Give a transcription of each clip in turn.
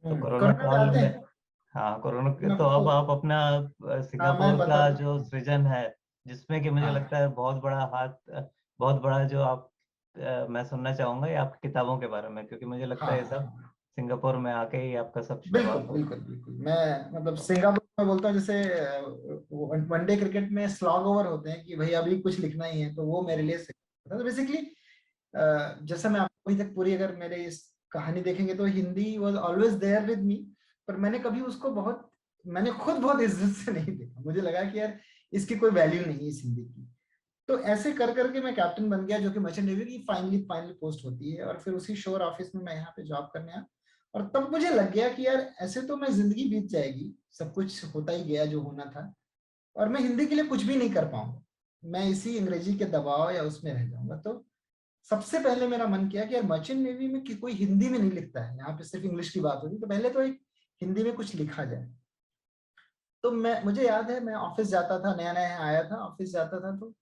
तो corona corona में काल आते में, हैं। हाँ कोरोना के, मैं तो अब आपको, आप अपना हाँ मैं सिंगापुर का बताता। जो सृजन है, जिसमें कि मुझे लगता हाँ है बहुत बड़ा हाथ, बहुत बड़ा जो आप, मैं सुनना चाहूंगा ये आपकी किताबों के बारे में, क्योंकि मुझे लगता हाँ है ये हाँ सब हाँ, सिंगापुर में आके ही आपका सब बिल्कुल शुरुआत हुआ। बिल्कुल बिल्कुल। मैं मतलब सिंगापुर में बोलता हूँ, जैसे वनडे क्रिकेट में स्लॉग ओवर होते हैं कि भाई अभी कुछ लिखना ही है, तो वो मेरे लिए सिंगापुर था। तो बेसिकली जैसा मैं आपको अभी तक पूरी अगर मेरे इस कहानी देखेंगे तो Hindi was always there with me, पर मैंने कभी उसको बहुत, मैंने खुद बहुत इज्जत से नहीं देखा। मुझे लगा कि यार इसकी कोई वैल्यू नहीं है इस हिंदी की। तो ऐसे कर करके मैं कैप्टन बन गया, जो कि मर्चेंट नेवी की फाइनल पोस्ट होती है, और फिर उसी शोर ऑफिस में मैं यहाँ पे जॉब करने आया। और तब मुझे लग गया कि यार ऐसे तो मैं जिंदगी बीत जाएगी, सब कुछ होता ही गया जो होना था, और मैं हिंदी के लिए कुछ भी नहीं कर पाऊंगा, मैं इसी अंग्रेजी के दबाव या उसमें रह जाऊंगा। तो सबसे पहले मेरा मन किया कि यार मर्चेंट नेवी में कि कोई हिंदी में नहीं लिखता है, यहाँ पे सिर्फ इंग्लिश की बात होगी, तो पहले तो एक हिंदी में कुछ लिखा जाए। तो मैं, मुझे याद है मैं ऑफिस जाता था, नया नया आया था, ऑफिस जाता था, तो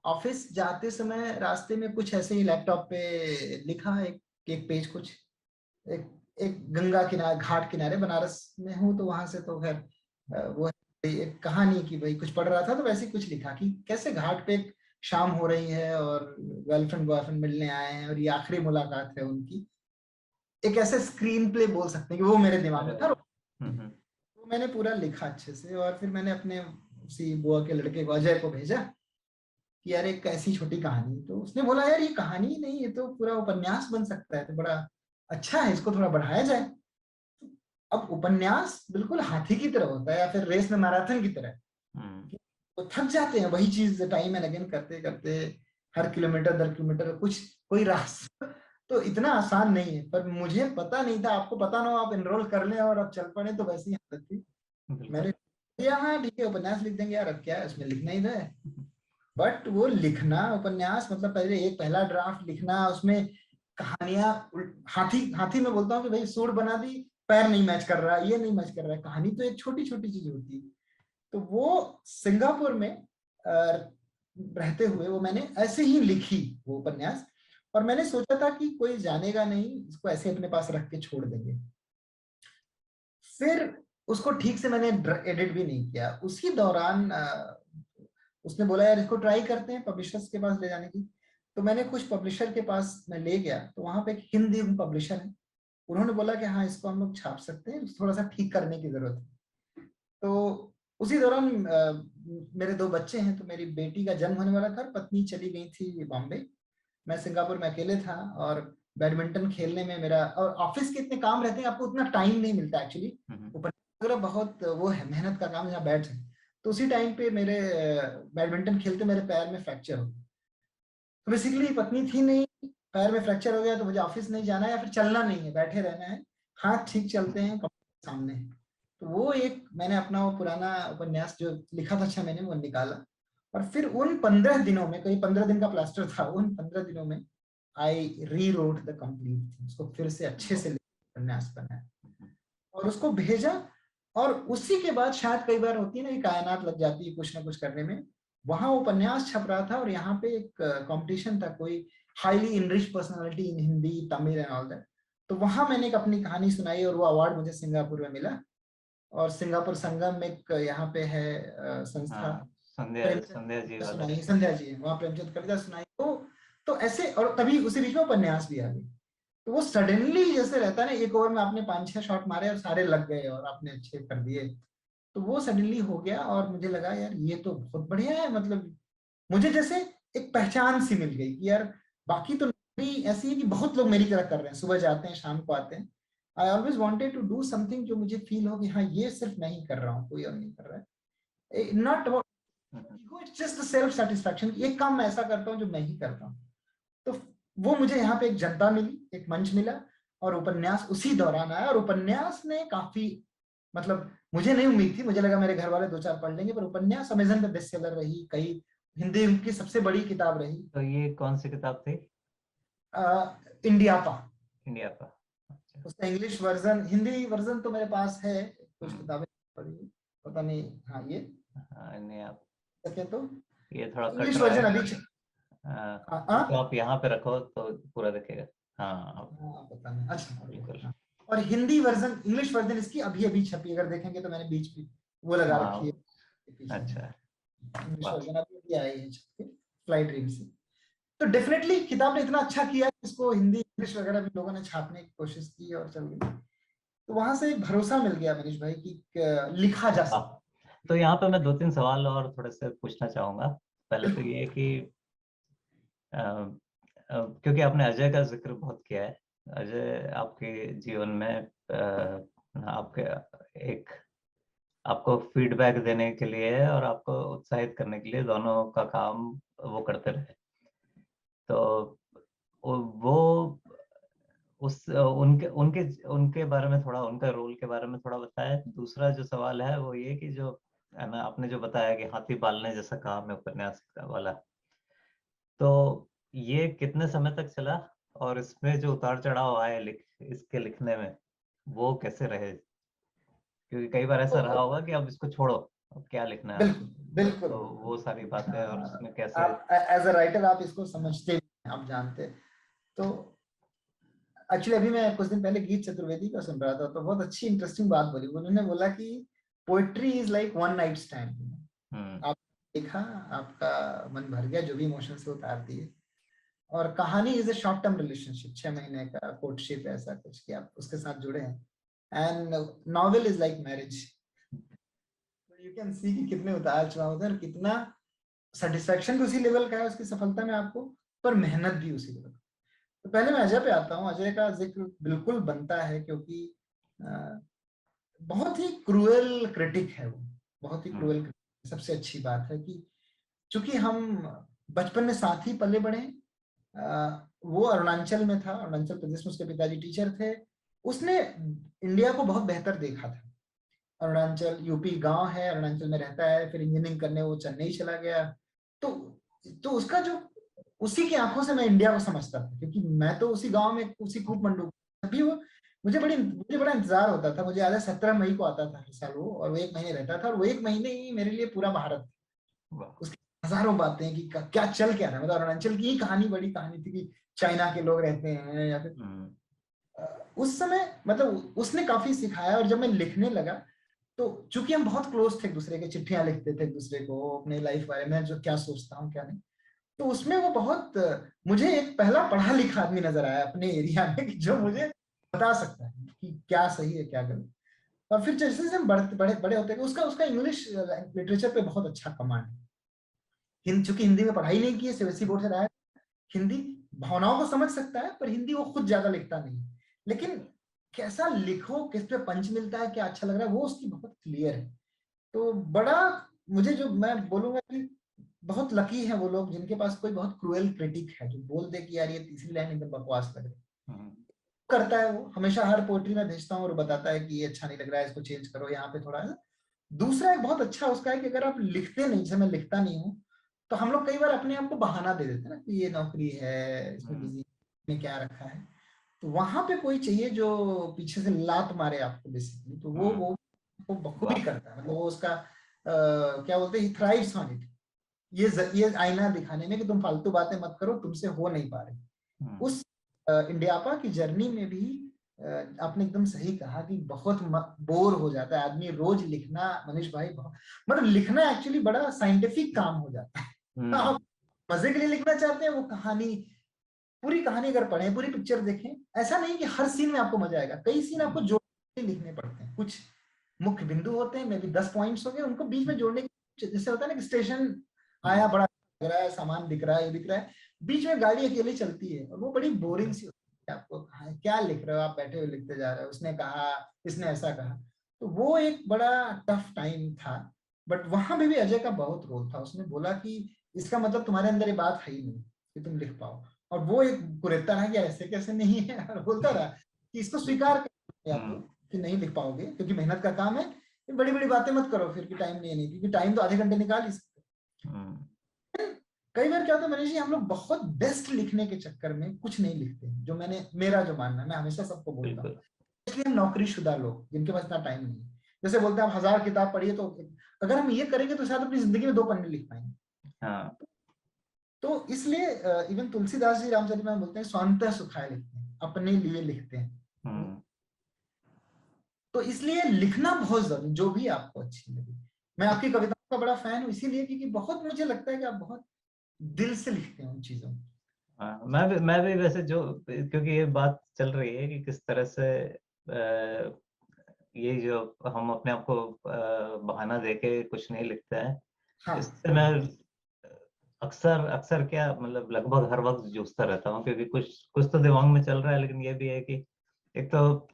ऑफिस जाते समय रास्ते में कुछ ऐसे ही लैपटॉप पे लिखा एक एक पेज कुछ, एक एक गंगा किनारे, घाट किनारे, बनारस में हूँ तो वहां से तो खैर वो है एक कहानी की, भाई कुछ पढ़ रहा था तो वैसे ही कुछ लिखा कि कैसे घाट पे एक शाम हो रही है और गर्लफ्रेंड बॉयफ्रेंड मिलने आए हैं और ये आखिरी मुलाकात है उनकी। एक ऐसे स्क्रीन प्ले बोल सकते हैं कि वो मेरे दिमाग अरे में था। वाह। हम्म। वो मैंने पूरा लिखा अच्छे से, और फिर मैंने अपने उसी बुआ के लड़के को, अजय को भेजा कि यार एक ऐसी छोटी कहानी। तो उसने बोला यार ये कहानी ही नहीं, ये तो पूरा उपन्यास बन सकता है, तो बड़ा अच्छा है, इसको थोड़ा बढ़ाया जाए। अब उपन्यास बिल्कुल हाथी की तरह होता है, या फिर रेस में मैराथन की तरह, हम्म। तो थक जाते हैं वही चीज टाइम एंड अगेन करते करते, हर किलोमीटर दर किलोमीटर कुछ, कोई रास्ता तो इतना आसान नहीं है। पर मुझे पता नहीं था, आपको पता ना हो, आप एनरोल कर लें और अब चल पड़े, तो वैसी हालत थी। मैंने बिल्कुल। किया, हाँ ठीक है उपन्यास लिख देंगे यार, अब क्या है उसमें, लिखना ही तो है। बट वो लिखना उपन्यास मतलब पहले एक पहला ड्राफ्ट लिखना, उसमें कहानियां हाथी हाथी में बोलता हूँ कि भाई सूट बना दी, पैर नहीं मैच कर रहा, ये नहीं मैच कर रहा है, कहानी तो एक छोटी छोटी चीज होती है। तो वो सिंगापुर में रहते हुए वो मैंने ऐसे ही लिखी वो उपन्यास, और मैंने सोचा था कि कोई जानेगा नहीं, इसको ऐसे अपने पास रख के छोड़ देंगे। फिर उसको ठीक से मैंने एडिट भी नहीं किया उसी दौरान। उसने बोला यार इसको ट्राई करते हैं पब्लिशर्स के पास ले जाने की। तो मैंने कुछ पब्लिशर के पास मैं ले गया, तो वहां पे एक हिंदी पब्लिशर है, उन्होंने बोला कि हाँ इसको हम लोग छाप सकते हैं, थोड़ा सा ठीक करने की जरूरत है। तो उसी दौरान मेरे दो बच्चे हैं, तो मेरी बेटी का जन्म होने वाला था, पत्नी चली गई थी बॉम्बे, मैं सिंगापुर में अकेले था। और बैडमिंटन खेलने में मेरा, और ऑफिस के इतने काम रहते हैं आपको उतना टाइम नहीं मिलता एक्चुअली, हम्म। ऊपर वगैरह बहुत वो है, मेहनत का काम यहाँ बैठ है। तो उसी टाइम पे मेरे बैडमिंटन खेलते मेरे पैर में फ्रैक्चर हो गया। तो बेसिकली पत्नी थी नहीं, पैर में फ्रैक्चर हो गया, तो मुझे ऑफिस नहीं जाना है या फिर चलना नहीं है, बैठे रहना है, हाथ ठीक चलते हैं कंप्यूटर सामने है। तो वो एक मैंने अपना वो पुराना उपन्यास जो लिखा था 6 महीने में, वो निकाला। और फिर उन 15 दिनों में, कहीं 15 दिन का प्लास्टर था, उन 15 दिनों में आई री रोट द कंप्लीट थिंग, उसको फिर से अच्छे से उपन्यास बनाया और उसको भेजा। और उसी के बाद शायद कई बार होती है ना कि कायनात लग जाती है कुछ ना कुछ करने में, वहां उपन्यास छप रहा था और यहाँ पे एक कंपटीशन था, कोई highly enrich personality in Hindi Tamil and all that. तो वहां मैंने एक अपनी कहानी सुनाई और वो अवार्ड मुझे सिंगापुर में मिला। और सिंगापुर संगम एक यहाँ पे है संस्था, हाँ, संध्या प्रेमचंद संध्या जी कविता वाला। सुनाई, संध्या जी है वहां, प्रेमचंद कविता सुनाई। तो ऐसे, और तभी उसी बीच में उपन्यास भी आ गई। तो वो सडनली जैसे रहता है ना, एक ओवर में आपने 5-6 शॉट मारे और सारे लग गए और आपने अच्छे कर दिए, तो वो सडनली हो गया। और मुझे लगा यार ये तो बहुत बढ़िया है, मतलब मुझे जैसे एक पहचान सी मिल गई कि यार बाकी तो नौकरी ऐसी है कि बहुत लोग मेरी तरह कर रहे हैं, सुबह जाते हैं शाम को आते हैं। I always wanted to do something जो मुझे फील हो कि हाँ ये सिर्फ मैं ही कर रहा हूँ, कोई और नहीं कर रहा है, not about ego, it's just self satisfaction, एक काम मैं ऐसा करता हूँ जो मैं ही करता हूँ। तो वो मुझे यहाँ पे एक जनता मिली, एक मंच मिला, और उपन्यास उसी दौरान आया। और उपन्यास ने काफी, मतलब मुझे नहीं उम्मीद थी, मुझे लगा मेरे घर वाले 2-4 पढ़ लेंगे, पर उपन्यास अमेजन पे बेस्ट सेलर रही, कई हिंदी की सबसे बड़ी किताब रही। तो ये कौन सी किताब थी? इंडियापा, इंडिया का? अच्छा। उसका इंग्लिश वर्जन, हिंदी वर्जन तो मेरे पास है, कुछ हम्म। किताबें पढ़ी, पता नहीं। हाँ ये हाँ, नहीं आप, सके तो ये थोड़ा कट इंग्लिश रहा वर्जन है। अभी हाँ हाँ इसको आप यहाँ पे रखो तो पूरा दिखेगा। हाँ हाँ, पता नहीं, अच्छा हाँ, बिल्कुल। और हिंदी वर्जन, इंग्लिश वर्जन इसकी अभी अभी छपी, अगर देखेंगे तो मैंने बीच में वो लगा रखी है पीछे, अच्छा, इंग्लिश वाह! वर्जन अभी अभी आई है छप के फ्लाइट ड्रीम से। तो डेफिनेटली किताब ने इतना अच्छा किया कि इसको हिंदी इंग्लिश वगैरह भी लोगों ने छापने की कोशिश की और चल गई। तो वहां से एक भरोसा मिल गया मनीष भाई कि लिखा जा वाह! सकता तो यहाँ पे मैं 2-3 सवाल और थोड़े से पूछना चाहूँगा। पहले तो है। ये कि क्योंकि आपने अजय का ज़िक्र बहुत किया है। अजय आपके जीवन में आपके एक आपको फीडबैक देने के लिए और आपको उत्साहित करने के लिए दोनों का काम वो करते रहे। तो वो उस उनके उनके उनके बारे में थोड़ा, उनका रोल के बारे में थोड़ा बताएं। दूसरा जो सवाल है वो ये कि जो है ना, आपने जो बताया कि हाथी पालने जैसा काम है उपन्यास वाला, तो ये कितने समय तक चला और इसमें जो उतार चढ़ाव आए इसके लिखने में, वो कैसे रहे? क्योंकि कई बार ऐसा रहा तो होगा कि अब इसको छोड़ो, अब क्या लिखना है। बिल्कुल बिल्कुल, तो वो सारी बातें और उसमें कैसे। आप एज अ राइटर आप इसको समझते हैं, आप जानते हैं। तो एक्चुअली अभी मैं कुछ दिन पहले गीत चतुर्वेदी का सुन रहा था, तो बहुत अच्छी इंटरेस्टिंग बात बोली उन्होंने। बोला कि poetry is like one night stand. आप देखा, आपका मन भर गया, जो भी इमोशन से उतार दिए। और कहानी is a short term relationship, 6 महीने का कोर्टशिप, ऐसा कुछ कि आप उसके साथ जुड़े हैं। And novel is like marriage. You can see कि कितने उतार चढ़ाव होते हैं और कितना सेटिस्फेक्शन भी उसी लेवल का है उसकी सफलता में आपको, पर मेहनत भी उसी लेवल। तो पहले मैं अजय पे आता हूँ। अजय का जिक्र बिल्कुल बनता है क्योंकि बहुत ही क्रूएल क्रिटिक है वो, बहुत ही क्रूएल। सबसे अच्छी बात है कि चूंकि हम बचपन में साथ ही पले बढ़े। वो अरुणाचल में था, अरुणाचल प्रदेश में उसके पिताजी टीचर थे। उसने इंडिया को बहुत बेहतर देखा था। अरुणाचल यूपी गांव है, अरुणाचल में रहता है, फिर इंजीनियरिंग करने वो चेन्नई चला गया। तो उसका जो, उसी की आंखों से मैं इंडिया को समझता था, क्योंकि मैं तो उसी गांव में, उसी कूप मंडू अभी वो। मुझे बड़ा इंतजार होता था। मुझे याद है 17 मई को आता था हर साल वो, और वो 1 महीने रहता था, और वो 1 महीने ही मेरे लिए पूरा भारत था। उसकी हजारों बातें कि क्या चल क्या रहा है। मतलब अरुणाचल की ही कहानी, बड़ी कहानी थी कि चाइना के लोग रहते हैं या फिर उस समय, मतलब उसने काफी सिखाया। और जब मैं लिखने लगा, तो चूंकि हम बहुत क्लोज थे एक दूसरे के, चिट्ठियां लिखते थे एक दूसरे को अपने लाइफ बारे में, जो क्या सोचता हूँ क्या नहीं। तो उसमें वो बहुत, मुझे एक पहला पढ़ा लिखा आदमी नजर आया अपने एरिया में, कि जो मुझे बता सकता है कि क्या सही है क्या गलत। और फिर जैसे जैसे हम बड़े बड़े बड़े होते गए, उसका उसका इंग्लिश लिटरेचर पे बहुत अच्छा कमांड है। चूंकि हिंदी में पढ़ाई नहीं की है, सीबीएसई बोर्ड से रहा है, हिंदी भावनाओं को समझ सकता है, पर हिंदी वो खुद ज्यादा लिखता नहीं। लेकिन कैसा लिखो, किस पे पंच मिलता है, क्या अच्छा लग रहा है, वो उसकी बहुत क्लियर है। तो बड़ा, मुझे जो मैं बोलूंगा कि बहुत लकी है वो लोग जिनके पास कोई बहुत क्रूएल क्रिटिक है, जो बोल दे कि यार ये तीसरी लाइन एकदम बकवास लग रही है। करता है वो हमेशा, हर पोएट्री में भेजता हूँ और बताता है कि ये अच्छा नहीं लग रहा है, इसको चेंज करो, यहाँ पे थोड़ा है। दूसरा एक बहुत अच्छा उसका है कि अगर आप लिखते नहीं, जैसे मैं लिखता नहीं हूँ, तो हम लोग कई बार अपने आप को बहाना दे देते हैं ना कि ये नौकरी है, इसमें बिजी में क्या रखा है। तो वहां पे कोई चाहिए जो पीछे से लात मारे आपको बेसिकली। तो वो बखूबी करता है। मतलब वो उसका क्या बोलते हैं, थ्राइव्स ऑन इट। ये आईना दिखाने में कि तुम फालतू बातें मत करो, तुमसे हो नहीं पा रही। उस इंडियापा की जर्नी में भी आपने एकदम सही कहा कि बहुत बोर हो जाता है आदमी रोज लिखना। मनीष भाई बहुत, मतलब लिखना एक्चुअली बड़ा साइंटिफिक काम हो जाता है। आप मजे के लिए लिखना चाहते हैं, वो कहानी, पूरी कहानी अगर पढ़ें, पूरी पिक्चर देखें, ऐसा नहीं कि हर सीन में आपको मजा आएगा। कई सीन आपको जोड़ के लिखने पड़ते हैं। कुछ मुख्य बिंदु होते हैं, मे बी 10 पॉइंट्स हो गए, उनको बीच में जोड़ने की, जैसे होता है ना कि स्टेशन आया, बड़ा लग रहा है, सामान दिख रहा है, ये दिख रहा है, बीच में गाड़ी अकेली चलती है और वो बड़ी बोरिंग सी होती है। आपको क्या लिख रहे हो, आप बैठे हुए लिखते जा रहे हो, उसने कहा, इसने ऐसा कहा। तो वो एक बड़ा टफ टाइम था। बट वहां पे भी अजय का बहुत रोल था। उसने बोला कि इसका मतलब तुम्हारे अंदर ये बात है ही नहीं कि तुम लिख पाओ। और वो एक कुरेता रहा कि ऐसे कैसे नहीं है, और बोलता रहा कि इसको स्वीकार कर, या तो कि नहीं लिख पाओगे क्योंकि मेहनत का काम है, बड़ी बड़ी बातें मत करो फिर कि टाइम नहीं, क्योंकि टाइम तो आधे घंटे निकाल ही सकते। कई बार क्या होता है मनीष जी, हम लोग बहुत बेस्ट लिखने के चक्कर में कुछ नहीं लिखते, जो मेरा जो मानना है, मैं हमेशा सबको बोलता हूँ, इसलिए हम नौकरीशुदा लोग जिनके पास इतना टाइम नहीं है, जैसे बोलते हैं आप 1000 किताब पढ़िए, तो अगर हम ये करेंगे तो शायद अपनी जिंदगी में 2 पन्ने लिख पाएंगे। तो इसलिए इवन तुलसीदास जी रामचरितमानस बोलते हैं, स्वांतः सुखाय लिखते हैं, अपने लिए लिखते हैं। तो इसलिए लिखना बहुत जरूरी, जो भी आपको अच्छी लगे। मैं आपकी कविताओं का बड़ा फैन हूँ इसीलिए क्योंकि बहुत मुझे लगता है कि आप बहुत दिल से लिखते हैं उन चीजों को। हाँ, मैं भी वैसे जो, क्योंकि ये बात चल रही है कि किस तरह से ये जो हम अपने आप को बहाना देके कुछ नहीं लिखते हैं, हाँ इससे मैं अक्सर अक्सर क्या मतलब लगभग हर वक्त जूझता रहता हूँ, क्योंकि कुछ कुछ तो दिमाग में चल रहा है, लेकिन ये भी है कि एक तो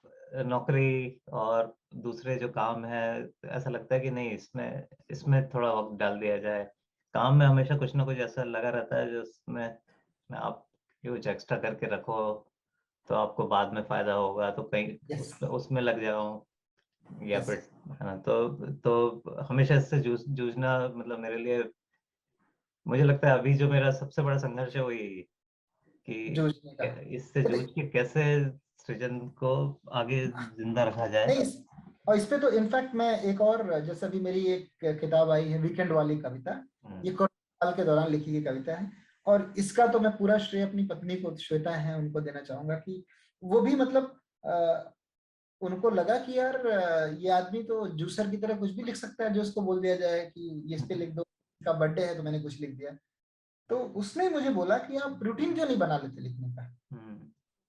नौकरी और दूसरे जो काम है, ऐसा लगता है कि नहीं, इसमें इसमें थोड़ा वक्त डाल दिया जाए। काम में हमेशा कुछ ना कुछ ऐसा लगा रहता है जो उसमें आप कुछ एक्स्ट्रा करके रखो तो आपको बाद में फायदा होगा, तो कहीं यस उसमें उसमें लग जाओ या यस। फिर, है ना। तो हमेशा इससे जूझना मतलब मेरे लिए, मुझे लगता है अभी जो मेरा सबसे बड़ा संघर्ष है वो यही है जूझने का कि इससे ये जूझ देख- के कैसे सृजन को आगे जिंदा रखा जाए। नहीं और इस पे तो इनफैक्ट मैं एक और, जैसे अभी मेरी एक किताब आई है वीकेंड वाली कविता, ये हम्म, कोरोना काल के दौरान लिखी गई कविता है। और इसका तो मैं पूरा श्रेय अपनी पत्नी को, श्वेता है, उनको देना चाहूंगा कि वो भी मतलब उनको लगा कि यार ये आदमी तो जूसर की तरह कुछ भी लिख सकता है, जो उसको बोल दिया जाए कि ये इस पे लिख दो, इसका बर्थडे है तो मैंने कुछ लिख दिया। तो उसने मुझे बोला कि आप रूटीन क्यों नहीं बना लेते लिखने का। हम्म,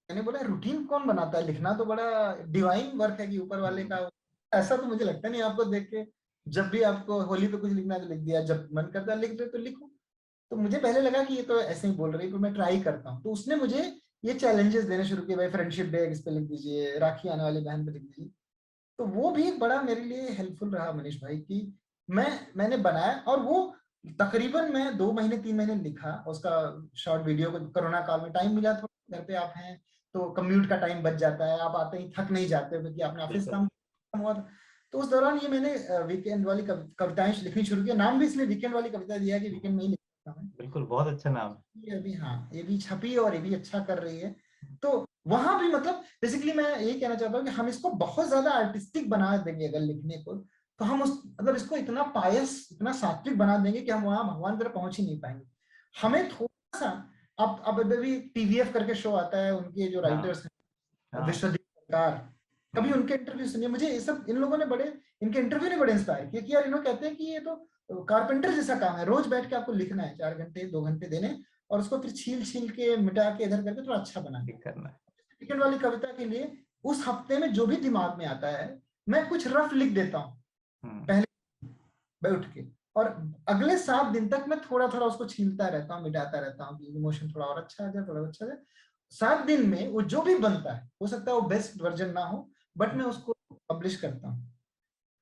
मैंने बोला रूटीन कौन बनाता है, लिखना तो बड़ा डिवाइन वर्क है कि ऊपर वाले हम्म, का। ऐसा तो मुझे लगता नहीं आपको देख के। जब भी आपको होली पे कुछ लिखना है तो लिख दिया, जब मन करता है लिख दे तो लिखो। तो मुझे पहले लगा कि ये तो ऐसे ही बोल रही है, तो मैं ट्राई करता हूँ। तो उसने मुझे ये चैलेंजेस देने शुरू किए, भाई फ्रेंडशिप डे इस पे लिख दीजिए, राखी आने वाली बहन पे लिख दीजिए। तो वो भी एक बड़ा मेरे लिए हेल्पफुल रहा मनीष भाई की मैंने बनाया। और वो तकरीबन मैं 2 महीने 3 महीने लिखा उसका शॉर्ट वीडियो को। कोरोना काल में टाइम मिला, थोड़ा घर पे आप हैं तो कम्यूट का टाइम बच जाता है, आप आते ही थक नहीं जाते क्योंकि आपने ऑफिस बिल्कुल। काम खत्म हुआ था। तो उस दौरान ये मैंने वीकेंड वाली कविताएं लिखनी शुरू की। नाम भी इसलिए वीकेंड वाली कविता दिया है कि वीकेंड में ही लिखता हूँ। बिल्कुल, बहुत अच्छा नाम है। ये अभी, हाँ, ये भी छपी और ये भी अच्छा कर रही है। तो वहां भी मतलब बेसिकली मैं यही कहना चाहता हूँ कि हम इसको बहुत ज्यादा आर्टिस्टिक बना देंगे अगर लिखने को, तो हम उस मतलब इसको इतना पायस, इतना सात्विक बना देंगे कि हम वहां भगवान की तरफ पहुंच ही नहीं पाएंगे। हमें थोड़ा सा, अब अभी टीवीएफ करके शो आता है, उनके जो हाँ, राइटर्स हैं, हाँ। विश्वजीत सरकार, कभी हम्म, उनके इंटरव्यू सुनिए। मुझे ये सब इन लोगों ने बड़े, इनके इंटरव्यू ने बड़े इंस्पायर किया कि यार इन्होंने कहते हैं कि ये तो कारपेंटर जैसा काम है, रोज बैठ के आपको लिखना है 4 घंटे 2 घंटे देने, और उसको फिर छील छील के मिटा के इधर करके थोड़ा अच्छा बनाना है। ठीक करना है। वीकेंड वाली कविता के लिए उस हफ्ते में जो भी दिमाग में आता है मैं कुछ रफ लिख देता हूँ हम्म, पहले बैठ के, और अगले 7 दिन तक मैं थोड़ा थोड़ा उसको छीलता रहता हूँ, मिटाता रहता हूँ कि इमोशन थोड़ा और अच्छा आ जाए, थोड़ा अच्छा आ जाए। 7 दिन में वो जो भी बनता है, हो सकता है वो बेस्ट वर्जन ना हो, बट मैं उसको पब्लिश करता हूँ।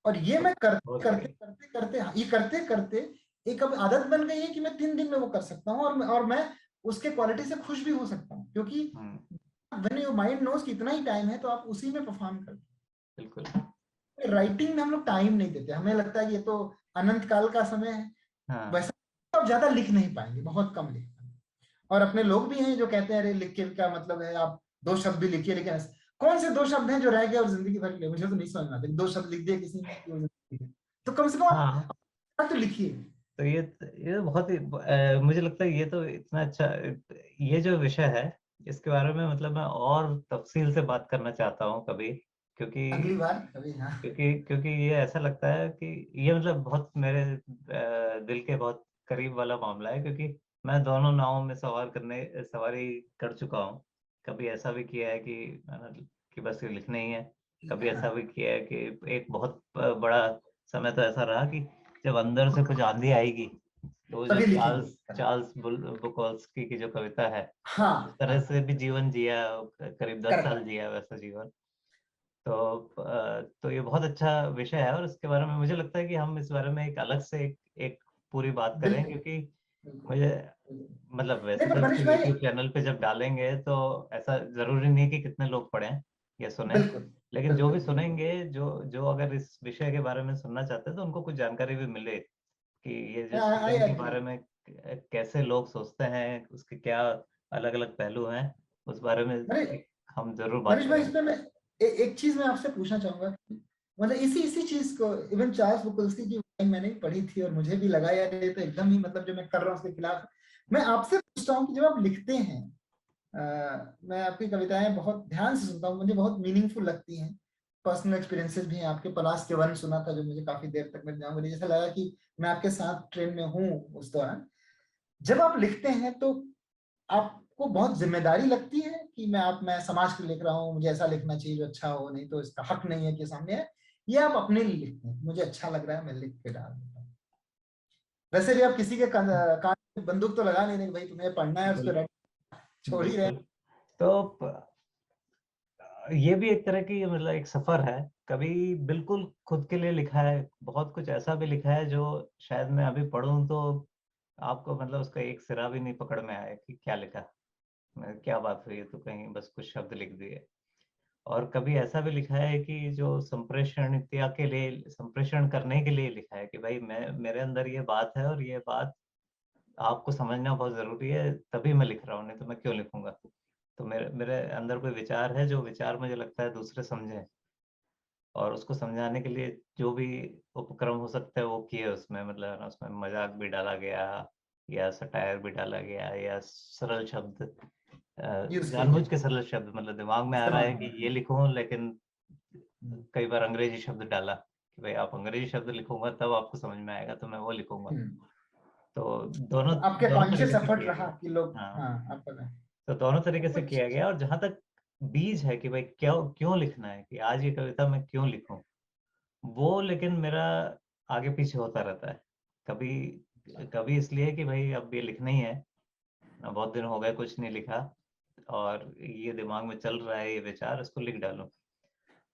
और ये मैं करते बहुत करते बढ़िया। करते करते ये करते करते एक अब आदत बन गई है कि मैं 3 दिन में वो कर सकता हूँ, और मैं उसके क्वालिटी से खुश भी हो सकता हूँ, क्योंकि हम्म, व्हेन योर माइंड नोज कि इतना ही टाइम है तो आप उसी में परफॉर्म करते बिल्कुल। हैं। राइटिंग में हम लोग टाइम नहीं देते, हमें लगता है कि ये तो अनंत काल का समय है, हाँ, वैसा तो आप ज्यादा लिख नहीं पाएंगे, बहुत कम लिख पाएंगे। और अपने लोग भी हैं जो कहते हैं अरे लिख के क्या मतलब है, आप 2 शब्द भी लिखिए, लेकिन कौन से 2 शब्द हैं जो रह गए और जिंदगी भर के लिए, मुझे तो नहीं समझ में आता। 2 शब्द लिख दिए किसी ने कि वो जिंदगी है। तो कम से कम हाँ। आप तो लिखिए। तो ये बहुत ही मुझे लगता है ये तो इतना अच्छा, ये जो विषय है इसके बारे में मतलब मैं और तफसील से बात करना चाहता हूँ कभी, क्योंकि अगली बार कभी, हाँ। क्योंकि ये ऐसा लगता है कि ये मतलब बहुत मेरे दिल के बहुत करीब वाला मामला है, क्योंकि मैं दोनों नावों में सवारी कर चुका हूँ। कभी ऐसा भी किया है कि बस ये लिखना ही है। कभी हाँ ऐसा भी किया है कि एक बहुत बड़ा समय तो ऐसा रहा कि जब अंदर से कुछ आंधी आएगी तो वो जो तभी लिखेंगे। चार्ल्स चार्ल्स बुकोल्स्की की जो कविता है, उस हाँ तरह हाँ से भी जीवन जिया, करीब 10 साल करेक्ट। जिया वैसा जीवन। तो ये बहुत अच्छा विषय है, और इसके बारे में मुझे लगता है कि हम इस बारे में एक अलग से एक पूरी बात करें, बिल्कुल क्योंकि बिल्कुल मुझे बिल्कुल। मतलब नहीं वैसे पर तो मनीष इसको भाई, यूट्यूब चैनल पे जब डालेंगे तो ऐसा जरूरी नहीं कि कितने लोग पढ़ें या सुने, बिल्कुल लेकिन जो भी बिल्कुल बिल्कुल। सुनेंगे, जो जो अगर इस विषय के बारे में सुनना चाहते हैं तो उनको कुछ जानकारी भी मिले कि ये जो आई सृजन के एग्री। बारे में कैसे लोग सोचते हैं, उसके क्या अलग अलग पहलू हैं, उस बारे में हम जरूर बात मनीष भाई करेंगे। इसमें मैं एक चीज मैं आपसे पूछना चाहूंगा कि मतलब इसी इसी चीज को, इवन चार्ल्स बुकोल्स्की की लाइन मैंने भी पढ़ी थी और मुझे भी लगा यार ये तो एकदम ही मतलब जो मैं कर रहा हूँ उसके खिलाफ है। मैं आपसे पूछता हूँ कि जब आप लिखते हैं, मैं आपकी कविताएं बहुत ध्यान से सुनता हूँ, मुझे बहुत मीनिंगफुल लगती हैं। पर्सनल एक्सपीरियंसेस भी हैं आपके। पलाश के वन सुना था जो मुझे काफी देर तक मेरे दिमाग में, जैसा लगा कि मैं आपके साथ ट्रेन में हूँ उस दौरान। जब आप लिखते हैं तो आपको बहुत जिम्मेदारी लगती है कि मैं समाज के लिए लिख रहा हूँ, मुझे ऐसा लिखना चाहिए जो अच्छा हो, नहीं तो इसका हक नहीं है कि सामने है, ये आप अपने लिए लिखते हैं मुझे अच्छा लग रहा है मैं लिख के डाल देता हूँ? वैसे भी आप किसी के कान में बंदूक तो लगा नहीं रहे कि भाई तुम्हें पढ़ना है उसको छोड़ ही रहे बिल्कुल। तो ये भी एक तरह की मतलब एक सफर है। कभी बिल्कुल खुद के लिए लिखा है, बहुत कुछ ऐसा भी लिखा है जो शायद मैं अभी पढ़ूं तो आपको मतलब उसका एक सिरा भी नहीं पकड़ में आया कि क्या लिखा, क्या बात हुई, तो कहीं बस कुछ शब्द लिख दिए। और कभी ऐसा भी लिखा है कि जो संप्रेषणीयता के लिए, संप्रेषण करने के लिए लिखा है कि भाई मैं, मेरे अंदर ये बात है और ये बात आपको समझना बहुत जरूरी है, तभी मैं लिख रहा हूँ, नहीं तो मैं क्यों लिखूंगा। तो मेरे मेरे अंदर कोई विचार है, जो विचार मुझे लगता है दूसरे समझें, और उसको समझाने के लिए जो भी उपक्रम हो सकता है वो किए उसमें, मतलब है ना, उसमें मजाक भी डाला गया या सटायर भी डाला गया या सरल शब्द, यूज किए जानबूझ गए, के सरल शब्द, मतलब दिमाग में आ रहा इस्तेमाल है कि किए। ये लिखूं, लेकिन कई बार अंग्रेजी शब्द डाला कि भाई आप अंग्रेजी शब्द लिखूंगा तब आपको समझ में आएगा, तो मैं वो लिखूंगा। हम्म। तो तो दोनों आपके दोनों कॉन्शियस तरीके से एफर्ट किया रहा गया। कि लोग, हाँ, हाँ आप बताएं। तो दोनों तरीके से कुछ किया गया। और जहां तक बीज है कि भाई क्यों क्यों लिखना है, कि आज ये कविता मैं क्यों लिखूं, वो लेकिन मेरा आगे पीछे होता रहता है। कभी कभी इसलिए कि भाई अब ये लिखना ही है, बहुत दिन हो गए कुछ नहीं लिखा, और ये दिमाग में चल रहा है ये विचार, इसको लिख डालूं।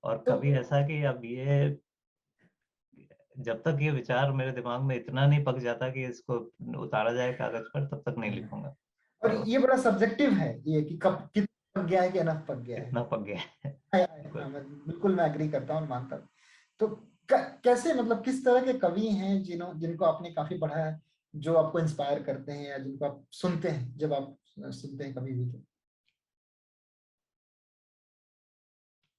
और तो कभी ऐसा कि अब ये, जब तक ये विचार मेरे दिमाग में इतना नहीं पक जाता कि इसको उतारा जाए कागज पर, तब तक नहीं लिखूंगा। और तो ये बड़ा सब्जेक्टिव है ये कि कब कितना पक गया है कि अनफ पक गया है। कितना पक गया है। हाँ, मैं एग्री करता हूँ, मानता हूँ। तो कैसे, मतलब किस तरह के कवि हैं जिनको आपने काफी पढ़ा है, जो आपको इंस्पायर करते हैं या जिनको आप सुनते हैं जब आप सुनते हैं कभी भी तो?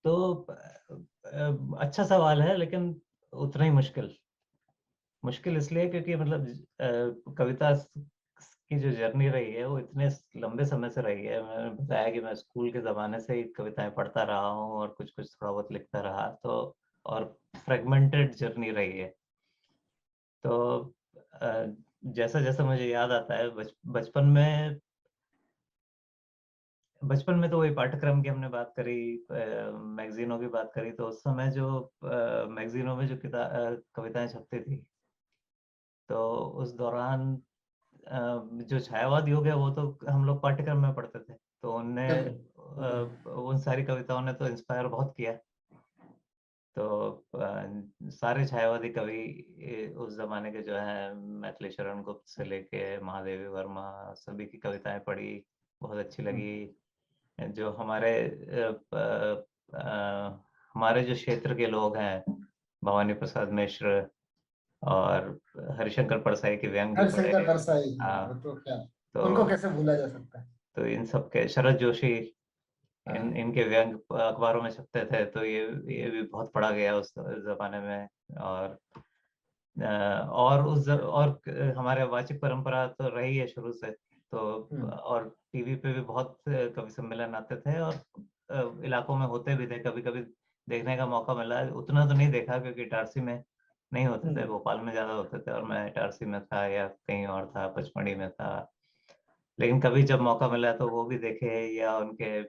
तो अच्छा सवाल है, लेकिन उतना ही मुश्किल। मुश्किल इसलिए क्योंकि मतलब कविता की जो जर्नी रही है वो इतने लंबे समय से रही है। मैंने बताया कि मैं स्कूल के जमाने से ही कविताएं पढ़ता रहा हूँ और कुछ कुछ थोड़ा बहुत लिखता रहा, तो और फ्रेगमेंटेड जर्नी रही है। तो जैसा जैसा मुझे याद आता है, बचपन में तो वही पाठ्यक्रम की हमने बात करी, मैगजीनों की बात करी, तो उस समय जो मैगजीनों में जो कविताएं छपती थी, तो उस दौरान जो छायावाद युग है वो तो हम लोग पाठ्यक्रम में पढ़ते थे, तो उनने बिल्कुल बिल्कुल। उन सारी कविताओं ने तो इंस्पायर बहुत किया। तो सारे छायावादी कवि उस जमाने के जो है, मैथिली शरण गुप्त से लेके महादेवी वर्मा, सभी की कविताएं पढ़ी, बहुत अच्छी हम्म, लगी। जो हमारे जो क्षेत्र के लोग हैं, भवानी प्रसाद मिश्र और हरिशंकर परसाई के व्यंग भी पढ़े। हरिशंकर परसाई, वो हाँ, तो क्या, तो उनको कैसे भूला जा सकता है। तो इन सब के, शरद जोशी, हाँ। इनके व्यंग अखबारों में छपते थे, तो ये भी बहुत पढ़ा गया उस जमाने में। और और हमारे वाचिक परंपरा तो रही है शुरू से। तो हम्म और टीवी पे भी बहुत कवि सम्मेलन आते थे, और इलाकों में होते भी थे, कभी कभी देखने का मौका मिला। उतना तो नहीं देखा क्योंकि इटारसी में नहीं होते थे, हम्म भोपाल में ज्यादा होते थे, और मैं इटारसी में था या कहीं और था, पचमढ़ी में था। लेकिन कभी जब मौका मिला तो वो भी देखे, या उनके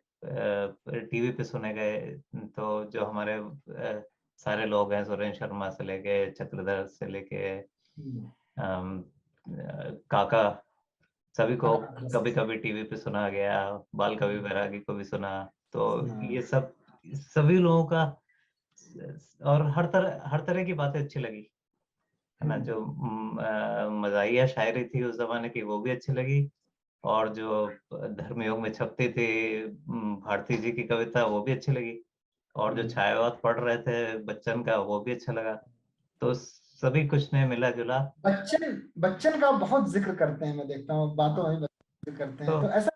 टीवी पे सुने गए। तो जो हमारे सारे लोग हैं, सुरेंद्र शर्मा से लेके चक्रधर से लेके हम्म। अम, काका, सभी को हाँ, कभी कभी टीवी पे सुना गया, बाल कवि हम्म, बैरागी को भी सुना। तो सुना। ये सब सभी लोगों का, और हर तरह की बातें अच्छी लगी, है ना। जो हम्म मजाहिया शायरी थी उस जमाने की वो भी अच्छी लगी, और जो धर्मयुग में छपती थी भारती जी की कविता वो भी अच्छी लगी, और जो हम्म। छायावाद पढ़ रहे थे बच्चन का वो भी अच्छा लगा। तो सभी कुछ ने मिला जुला। बच्चन बच्चन का बहुत जिक्र करते हैं, मैं देखता हूँ बातों में भी जिक्र करते तो हैं, तो ऐसा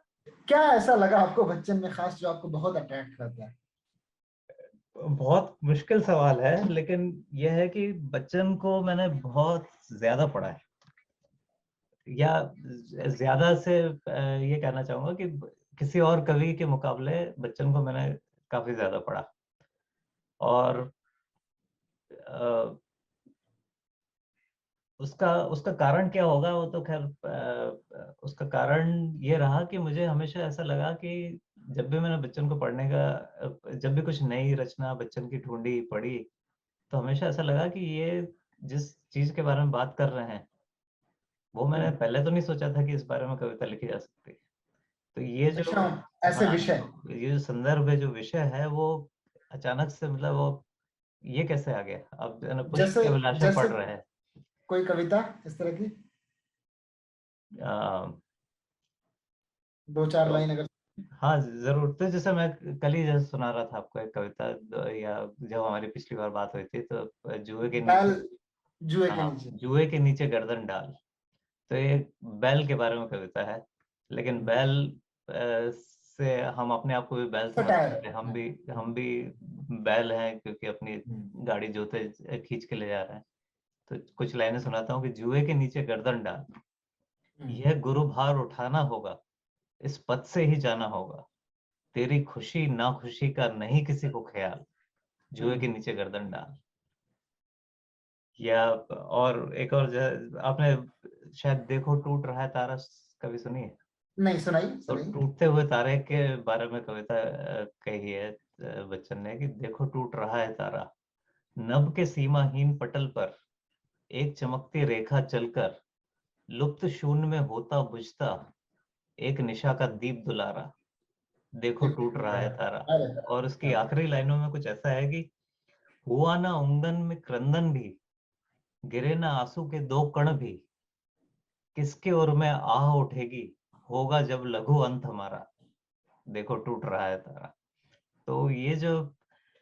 क्या ऐसा लगा आपको बच्चन में खास जो आपको बहुत अट्रैक्ट करता है? बहुत मुश्किल सवाल है, लेकिन यह है कि बच्चन को मैंने बहुत ज्यादा पढ़ा है, या ज्यादा से ये कहना चाहूंगा कि किसी और कवि के मुकाबले बच्चन को मैंने काफी ज्यादा पढ़ा। और उसका उसका कारण क्या होगा वो तो खैर उसका कारण ये रहा कि मुझे हमेशा ऐसा लगा कि जब भी मैंने बच्चन को पढ़ने का जब भी कुछ नई रचना बच्चन की ढूंढी पढ़ी, तो हमेशा ऐसा लगा कि ये जिस चीज के बारे में बात कर रहे हैं वो मैंने पहले तो नहीं सोचा था कि इस बारे में कविता लिखी जा सकती है। तो ये जो अच्छा, ऐसे हाँ, विषय। ये जो संदर्भ है, जो विषय है, वो अचानक से मतलब वो ये कैसे आ गया। अब जो है ना, पुष्प जैसे के अभिलाषा जैसे पढ़ रहे हैं। कोई कविता इस तरह की, अ, दो चार तो लाइन अगर। हाँ जरूर। तो जैसे मैं कल ही जैसे सुना रहा था आपको एक कविता, या जब हमारी पिछली बार बात हुई थी, तो जुए के बैल नीचे, जुए के हाँ, नीचे। जुए के नीचे गर्दन डाल। तो ये बैल के बारे में कविता है, लेकिन बैल से हम अपने आप को भी बैल सटायर। समझते हैं। हम भी बैल हैं, क्योंकि अपनी गाड़ी जोते खींच के ले जा रहे हैं। तो कुछ लाइनें सुनाता हूँ कि जुए के नीचे गर्दन डाल, यह गुरु भार उठाना होगा, इस पद से ही जाना होगा, तेरी खुशी ना खुशी का नहीं किसी को ख्याल, जुए के नीचे गर्दन डाल। या और एक और आपने शायद देखो टूट रहा है तारा कभी सुनी है? नहीं, सुनाई तो सुनाई। टूटते हुए तारे के बारे में कविता कही है बच्चन ने, कि देखो टूट रहा है तारा, नभ के सीमाहीन पटल पर एक चमकती रेखा चलकर, लुप्त शून्य में होता बुझता एक निशा का दीप दुलारा, देखो देखो टूट टूट रहा रहा है है। तारा। अरे और उसकी अरे, आखिरी लाइनों में कुछ ऐसा है कि हुआ ना उंगन में क्रंदन भी, गिरे ना आंसू के दो कण भी, किसके ओर में आह उठेगी, होगा जब लघु अंत हमारा, देखो टूट रहा है तारा। तो ये जो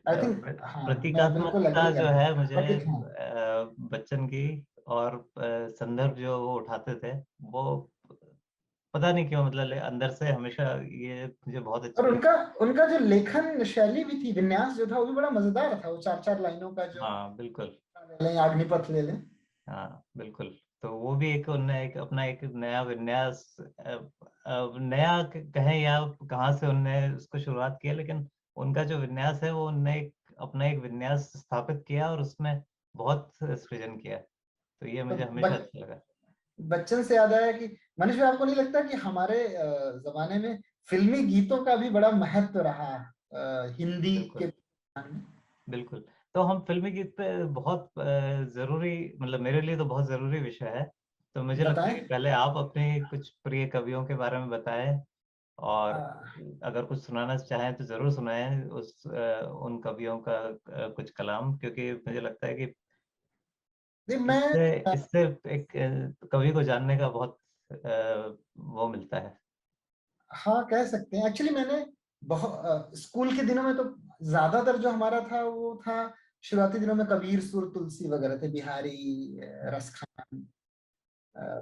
आई थिंक, हाँ, मैं बिल्कुल प्रतीकात्मकता एग्री जो करता है हूँ, मुझे प्रतीक, हाँ। बच्चन की, और संदर्भ जो वो उठाते थे, वो पता नहीं क्यों मतलब अंदर से हमेशा ये मुझे बहुत और अच्छी उनका लगती। उनका जो लेखन शैली भी थी, विन्यास जो था वो भी बड़ा मजेदार था। वो चार चार लाइनों का जो हाँ बिल्कुल। ले लें, अग्निपथ ले लें। हाँ बिल्कुल। तो वो भी एक उनने एक अपना एक नया विन्यास, नया कहें या कहाँ से उनने उसको शुरुआत किया, लेकिन उनका जो विन्यास है वो उनने एक अपना एक विन्यास स्थापित किया और उसमें बहुत सृजन किया। तो ये तो मुझे हमेशा अच्छा लगा। बच्चन से याद आया कि मनीष भाई, आपको नहीं लगता कि हमारे जमाने में फिल्मी गीतों का भी बड़ा महत्व रहा हिंदी के बिल्कुल में? बिल्कुल। तो हम फिल्मी गीत पे बहुत जरूरी, मतलब मेरे लिए तो बहुत जरूरी विषय है। तो मुझे लगता है बताएं। कि पहले आप अपने कुछ प्रिय कवियों के बारे में बताएं, और अगर कुछ सुनाना चाहें तो जरूर सुनाएं उन कवियों का कुछ कलाम, क्योंकि मुझे लगता है कि नहीं, इससे मैं, इससे एक कवि को जानने का बहुत वो मिलता है। हाँ, कह सकते हैं। एक्चुअली मैंने बहुत स्कूल के दिनों में तो ज्यादातर जो हमारा था वो था, शुरुआती दिनों में कबीर, सुर, तुलसी वगैरह थे, बिहारी, रसखान,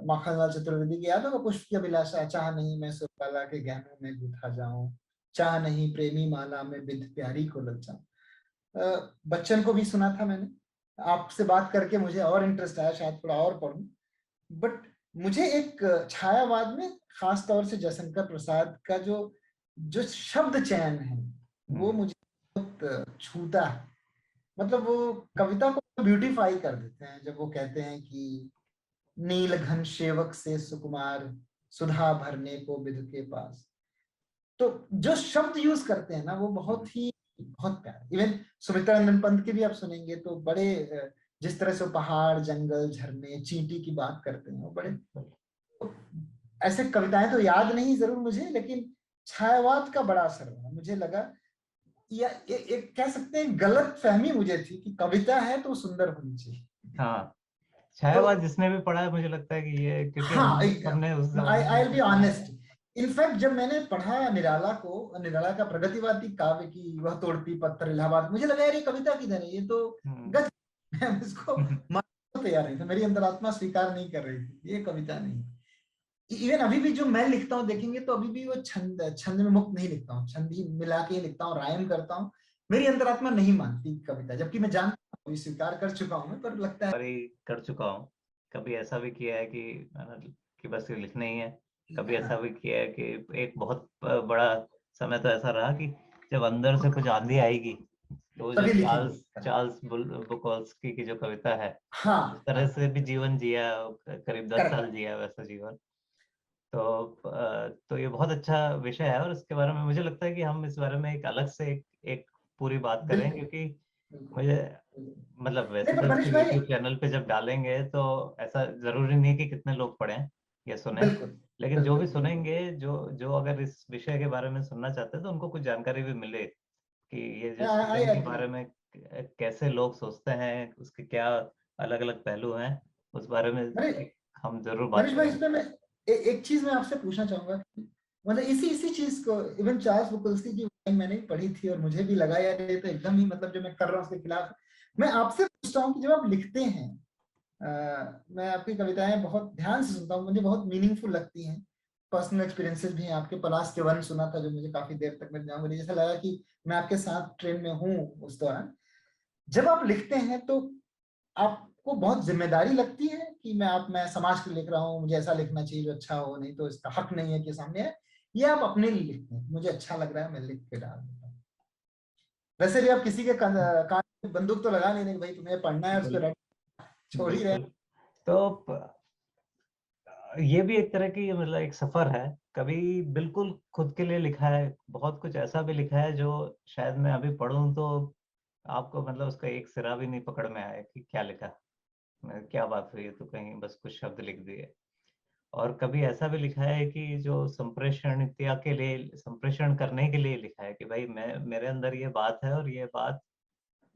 माखनलाल चतुर्वेदी की याद होगा, पुष्प की अभिलाषा, चाह नहीं मैं सुरबाला के गहनों में गूंथा जाऊं, चाह नहीं प्रेमी माला में विध प्यारी को ललचाऊं। बच्चन को भी सुना था मैंने। आपसे बात करके मुझे और इंटरेस्ट आया, शायद थोड़ा और पढूं। बट मुझे एक छायावाद में खास तौर से जयशंकर प्रसाद का जो जो शब्द चयन है वो हम्म, मुझे बहुत छूता है। मतलब वो कविता को ब्यूटीफाई कर देते हैं जब वो कहते हैं कि नील घन सेवक से सुकुमार, सुधा भरने को विधु के पास। तो जो शब्द यूज करते हैं ना वो हम्म, बहुत ही, बहुत प्यारा। इवन सुमित्रानंद पंत के भी आप सुनेंगे तो बड़े जिस तरह से वो पहाड़, जंगल, झरने, चींटी की बात करते हैं, वो बड़े, ऐसे कविताएं तो याद नहीं जरूर मुझे, लेकिन छायावाद का बड़ा असर हुआ मुझे लगा। या एक कह सकते हैं गलत फहमी मुझे थी कि कविता है तो सुंदर होनी चाहिए। हाँ, तो छायावाद जिसने भी पढ़ा है मुझे लगता है कि ये, क्योंकि हाँ, हमने उस आई जमाने में आई ऐसा बी पढ़ा है। ऑनेस्ट। इनफैक्ट जब मैंने पढ़ा निराला को, निराला का प्रगतिवादी काव्य की वह तोड़ती पत्थर इलाहाबाद, मुझे लगा यार ये कविता किधर है, ये तो हम्म, गद्य। मैं इसको मानने को तैयार नहीं था, मेरी अंतरात्मा स्वीकार नहीं कर रही थी, ये कविता नहीं। इवन अभी भी जो मैं लिखता हूँ देखेंगे तो अभी भी वो छंद छंद में मुक्त नहीं लिखता हूँ, छंद ही मिला के ही लिखता हूँ, रायम करता हूँ। मेरी अंतरात्मा नहीं मानती कविता, जबकि मैं जानता हूँ, अभी स्वीकार कर चुका हूँ मैं, पर लगता है पर ही कर चुका हूँ। कभी ऐसा भी किया है कि कि बस ये लिखना ही है। कभी ऐसा भी किया है कि एक बहुत बड़ा समय तो ऐसा रहा कि जब अंदर से कुछ आंधी आएगी तो जो तभी लिखेंगे। चार्ल्स चार्ल्स बुकोल्स्की की जो कविता है, हाँ जिस तरह हाँ, से भी जीवन जिया, करीब 10 साल करेक्ट। जिया वैसा जीवन। तो तो ये बहुत अच्छा विषय है, और इसके बारे में मुझे लगता है कि हम इस बारे में एक अलग से एक पूरी बात करें, बिल्कुल क्योंकि बिल्कुल मुझे बिल्कुल। मतलब नहीं वैसे पर तो इसको मनीष भाई, YouTube चैनल पे जब डालेंगे तो ऐसा जरूरी नहीं कि कितने लोग पढ़ें या सुने, बिल्कुल लेकिन जो भी बिल्कुल बिल्कुल। सुनेंगे, जो जो अगर इस विषय के बारे में सुनना चाहते हैं तो उनको कुछ जानकारी भी मिले कि ये जो आई जीवन के एग्री। बारे में कैसे लोग सोचते हैं, उसके क्या अलग अलग पहलू हैं, उस बारे में हम जरूर बात मनीष भाई, करेंगे। इसमें मैं एक चीज मैं आपसे पूछना चाहूंगा। मतलब इसी इसी चीज को, इवन चार्ल्स बुकोल्स्की की लाइन मैंने भी पढ़ी थी और मुझे भी लगा यार ये तो एकदम ही मतलब जो मैं कर रहा हूँ उसके खिलाफ है। मैं आपसे पूछता हूँ कि जब आप लिखते हैं, मैं आपकी कविताएं बहुत ध्यान से सुनता हूँ, मुझे बहुत मीनिंगफुल लगती हैं। पर्सनल एक्सपीरियंसेस भी हैं आपके। पलाश के वन सुना था जो मुझे काफी देर तक मेरे दिमाग में, मुझे जैसा लगा कि मैं आपके साथ ट्रेन में हूँ उस दौरान। जब आप लिखते हैं तो आपको बहुत जिम्मेदारी लगती है कि मैं समाज के लिए लिख रहा हूँ, मुझे ऐसा लिखना चाहिए जो अच्छा हो, नहीं तो इसका हक नहीं है कि सामने है। ये आप अपने लिए लिखते हैं, मुझे अच्छा लग रहा है मैं लिख के डाल देता हूँ। वैसे भी आप किसी के कान में बंदूक तो लगा नहीं रहे कि भाई तुम्हें पढ़ना है और उसको छोड़ ही रहे बिल्कुल। तो ये भी एक तरह की मतलब एक सफर है। कभी बिल्कुल खुद के लिए लिखा है, बहुत कुछ ऐसा भी लिखा है जो शायद मैं अभी पढ़ूं तो आपको मतलब उसका एक सिरा भी नहीं पकड़ में आया कि क्या लिखा, क्या बात हुई, तो कहीं बस कुछ शब्द लिख दिए। और कभी ऐसा भी लिखा है कि जो संप्रेषणीयता के लिए, संप्रेषण करने के लिए लिखा है कि भाई मैं, मेरे अंदर ये बात है और ये बात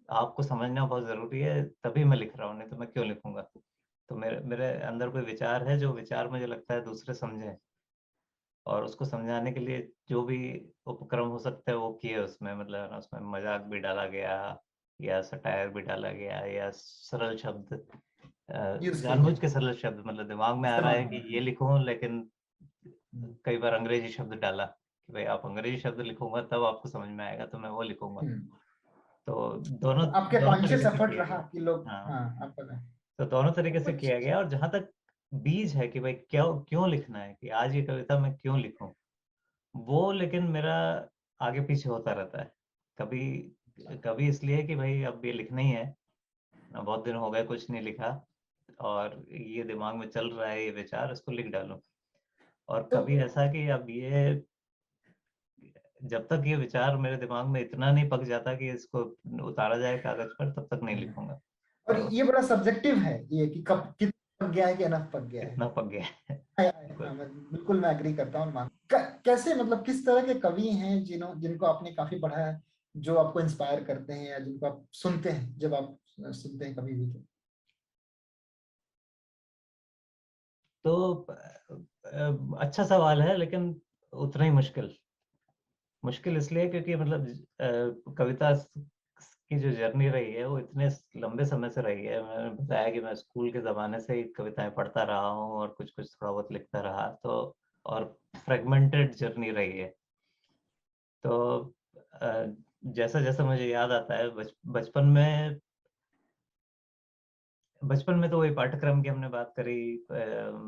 आपको समझना बहुत जरूरी है, तभी मैं लिख रहा हूँ, नहीं तो मैं क्यों लिखूंगा। तो मेरे मेरे अंदर कोई विचार है, जो विचार मुझे लगता है दूसरे समझें, और उसको समझाने के लिए जो भी उपक्रम हो सकते हैं वो किए उसमें, मतलब है ना, उसमें मजाक भी डाला गया, या सटायर भी डाला गया, या सरल शब्द, यूज किए जानबूझ गए, के सरल शब्द, मतलब दिमाग में आ रहा इस्तेमाल है कि किए। ये लिखूं, लेकिन कई बार अंग्रेजी शब्द डाला कि भाई आप अंग्रेजी शब्द लिखूंगा तब आपको समझ में आएगा, तो मैं वो लिखूंगा। हम्म। तो दोनों तो आपके दोनों कॉन्शियस तरीके से एफर्ट किया रहा गया। कि लोग, हाँ, हाँ आप बताएं। तो दोनों तरीके से कुछ किया गया। और जहां तक बीज है कि भाई क्यों क्यों लिखना है, कि आज ये कविता मैं क्यों लिखूं, वो लेकिन मेरा आगे पीछे होता रहता है। कभी कभी इसलिए कि भाई अब ये लिखना ही है, बहुत दिन हो गए कुछ नहीं लिखा, और ये दिमाग में चल रहा है ये विचार, इसको लिख डालूं। और तो कभी ऐसा कि अब ये, जब तक ये विचार मेरे दिमाग में इतना नहीं पक जाता कि इसको उतारा जाए कागज पर, तब तक नहीं लिखूंगा। और तो ये बड़ा सब्जेक्टिव है ये कि कब कितना पक गया है कि अनफ पक गया है। कितना पक गया है। हाँ, मैं बिल्कुल मैं एग्री करता हूँ। कैसे मतलब किस तरह के कवि हैं जिनको आपने काफी पढ़ा है, जो आपको इंस्पायर करते हैं या जिनको आप सुनते हैं जब आप सुनते हैं कभी भी तो? तो अच्छा सवाल है, लेकिन उतना ही मुश्किल। मुश्किल इसलिए क्योंकि मतलब कविता की जो जर्नी रही है वो इतने लंबे समय से रही है। मैंने बताया कि मैं स्कूल के जमाने से ही कविताएं पढ़ता रहा हूँ और कुछ कुछ थोड़ा बहुत लिखता रहा, तो और फ्रेगमेंटेड जर्नी रही है। तो जैसा जैसा मुझे याद आता है, बचपन में तो वही पाठ्यक्रम की हमने बात करी,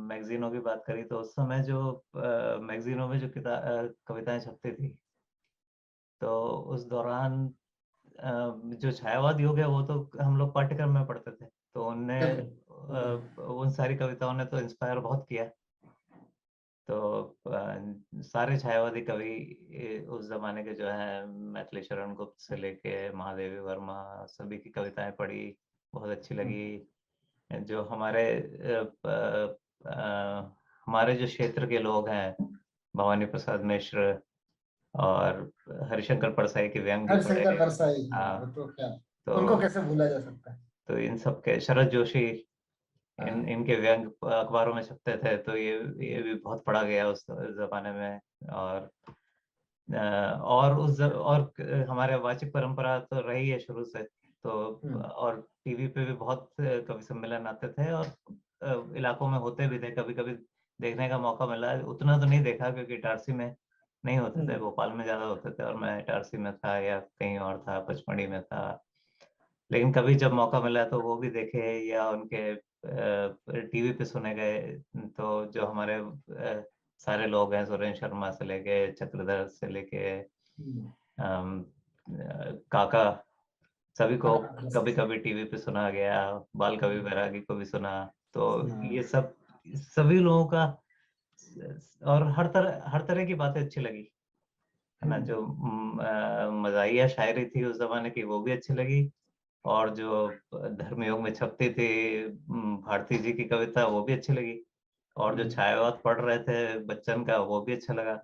मैगजीनों की बात करी, तो उस समय जो मैगजीनों में जो कविताएं छपती थी, तो उस दौरान जो छायावाद युग है वो तो हम लोग पाठ्यक्रम में पढ़ते थे, तो उनने बिल्कुल बिल्कुल। उन सारी कविताओं ने तो इंस्पायर बहुत किया। तो सारे छायावादी कवि उस जमाने के जो है, मैथिली शरण गुप्त से लेके महादेवी वर्मा, सभी की कविताएं पढ़ी, बहुत अच्छी लगी। जो हमारे जो क्षेत्र के लोग हैं, भवानी प्रसाद मिश्र और हरिशंकर परसाई के व्यंग भी हरिशंकर पढ़े। परसाई, हाँ वो हाँ, तो क्या, उनको तो कैसे भूला जा सकता है। तो इन सब के, शरद जोशी, हाँ इनके व्यंग अखबारों में छपते थे, तो ये भी बहुत पढ़ा गया उस जमाने में। और और हमारे वाचिक परंपरा तो रही है शुरू से। तो और टीवी पे भी बहुत कवि सम्मेलन आते थे, और इलाकों में होते भी थे, कभी कभी देखने का मौका मिला। उतना तो नहीं देखा क्योंकि इटारसी में नहीं होते थे, भोपाल में ज्यादा होते थे, और मैं इटारसी में था या कहीं और था, पचमढ़ी में था। लेकिन कभी जब मौका मिला तो वो भी देखे, या उनके टीवी पे सुने गए। तो जो हमारे सारे लोग हैं, सुरेंद्र शर्मा से लेके चक्रधर से लेके काका, सभी को हाँ, कभी कभी टीवी पे सुना गया, बाल कभी बैरागी को भी सुना। तो ये सब सभी लोगों का, और हर तरह की बातें अच्छी लगी, है ना। जो मजाहिया शायरी थी उस जमाने की वो भी अच्छी लगी, और जो धर्मयुग में छपती थी भारती जी की कविता वो भी अच्छी लगी, और जो छायावाद पढ़ रहे थे बच्चन का वो भी अच्छा लगा।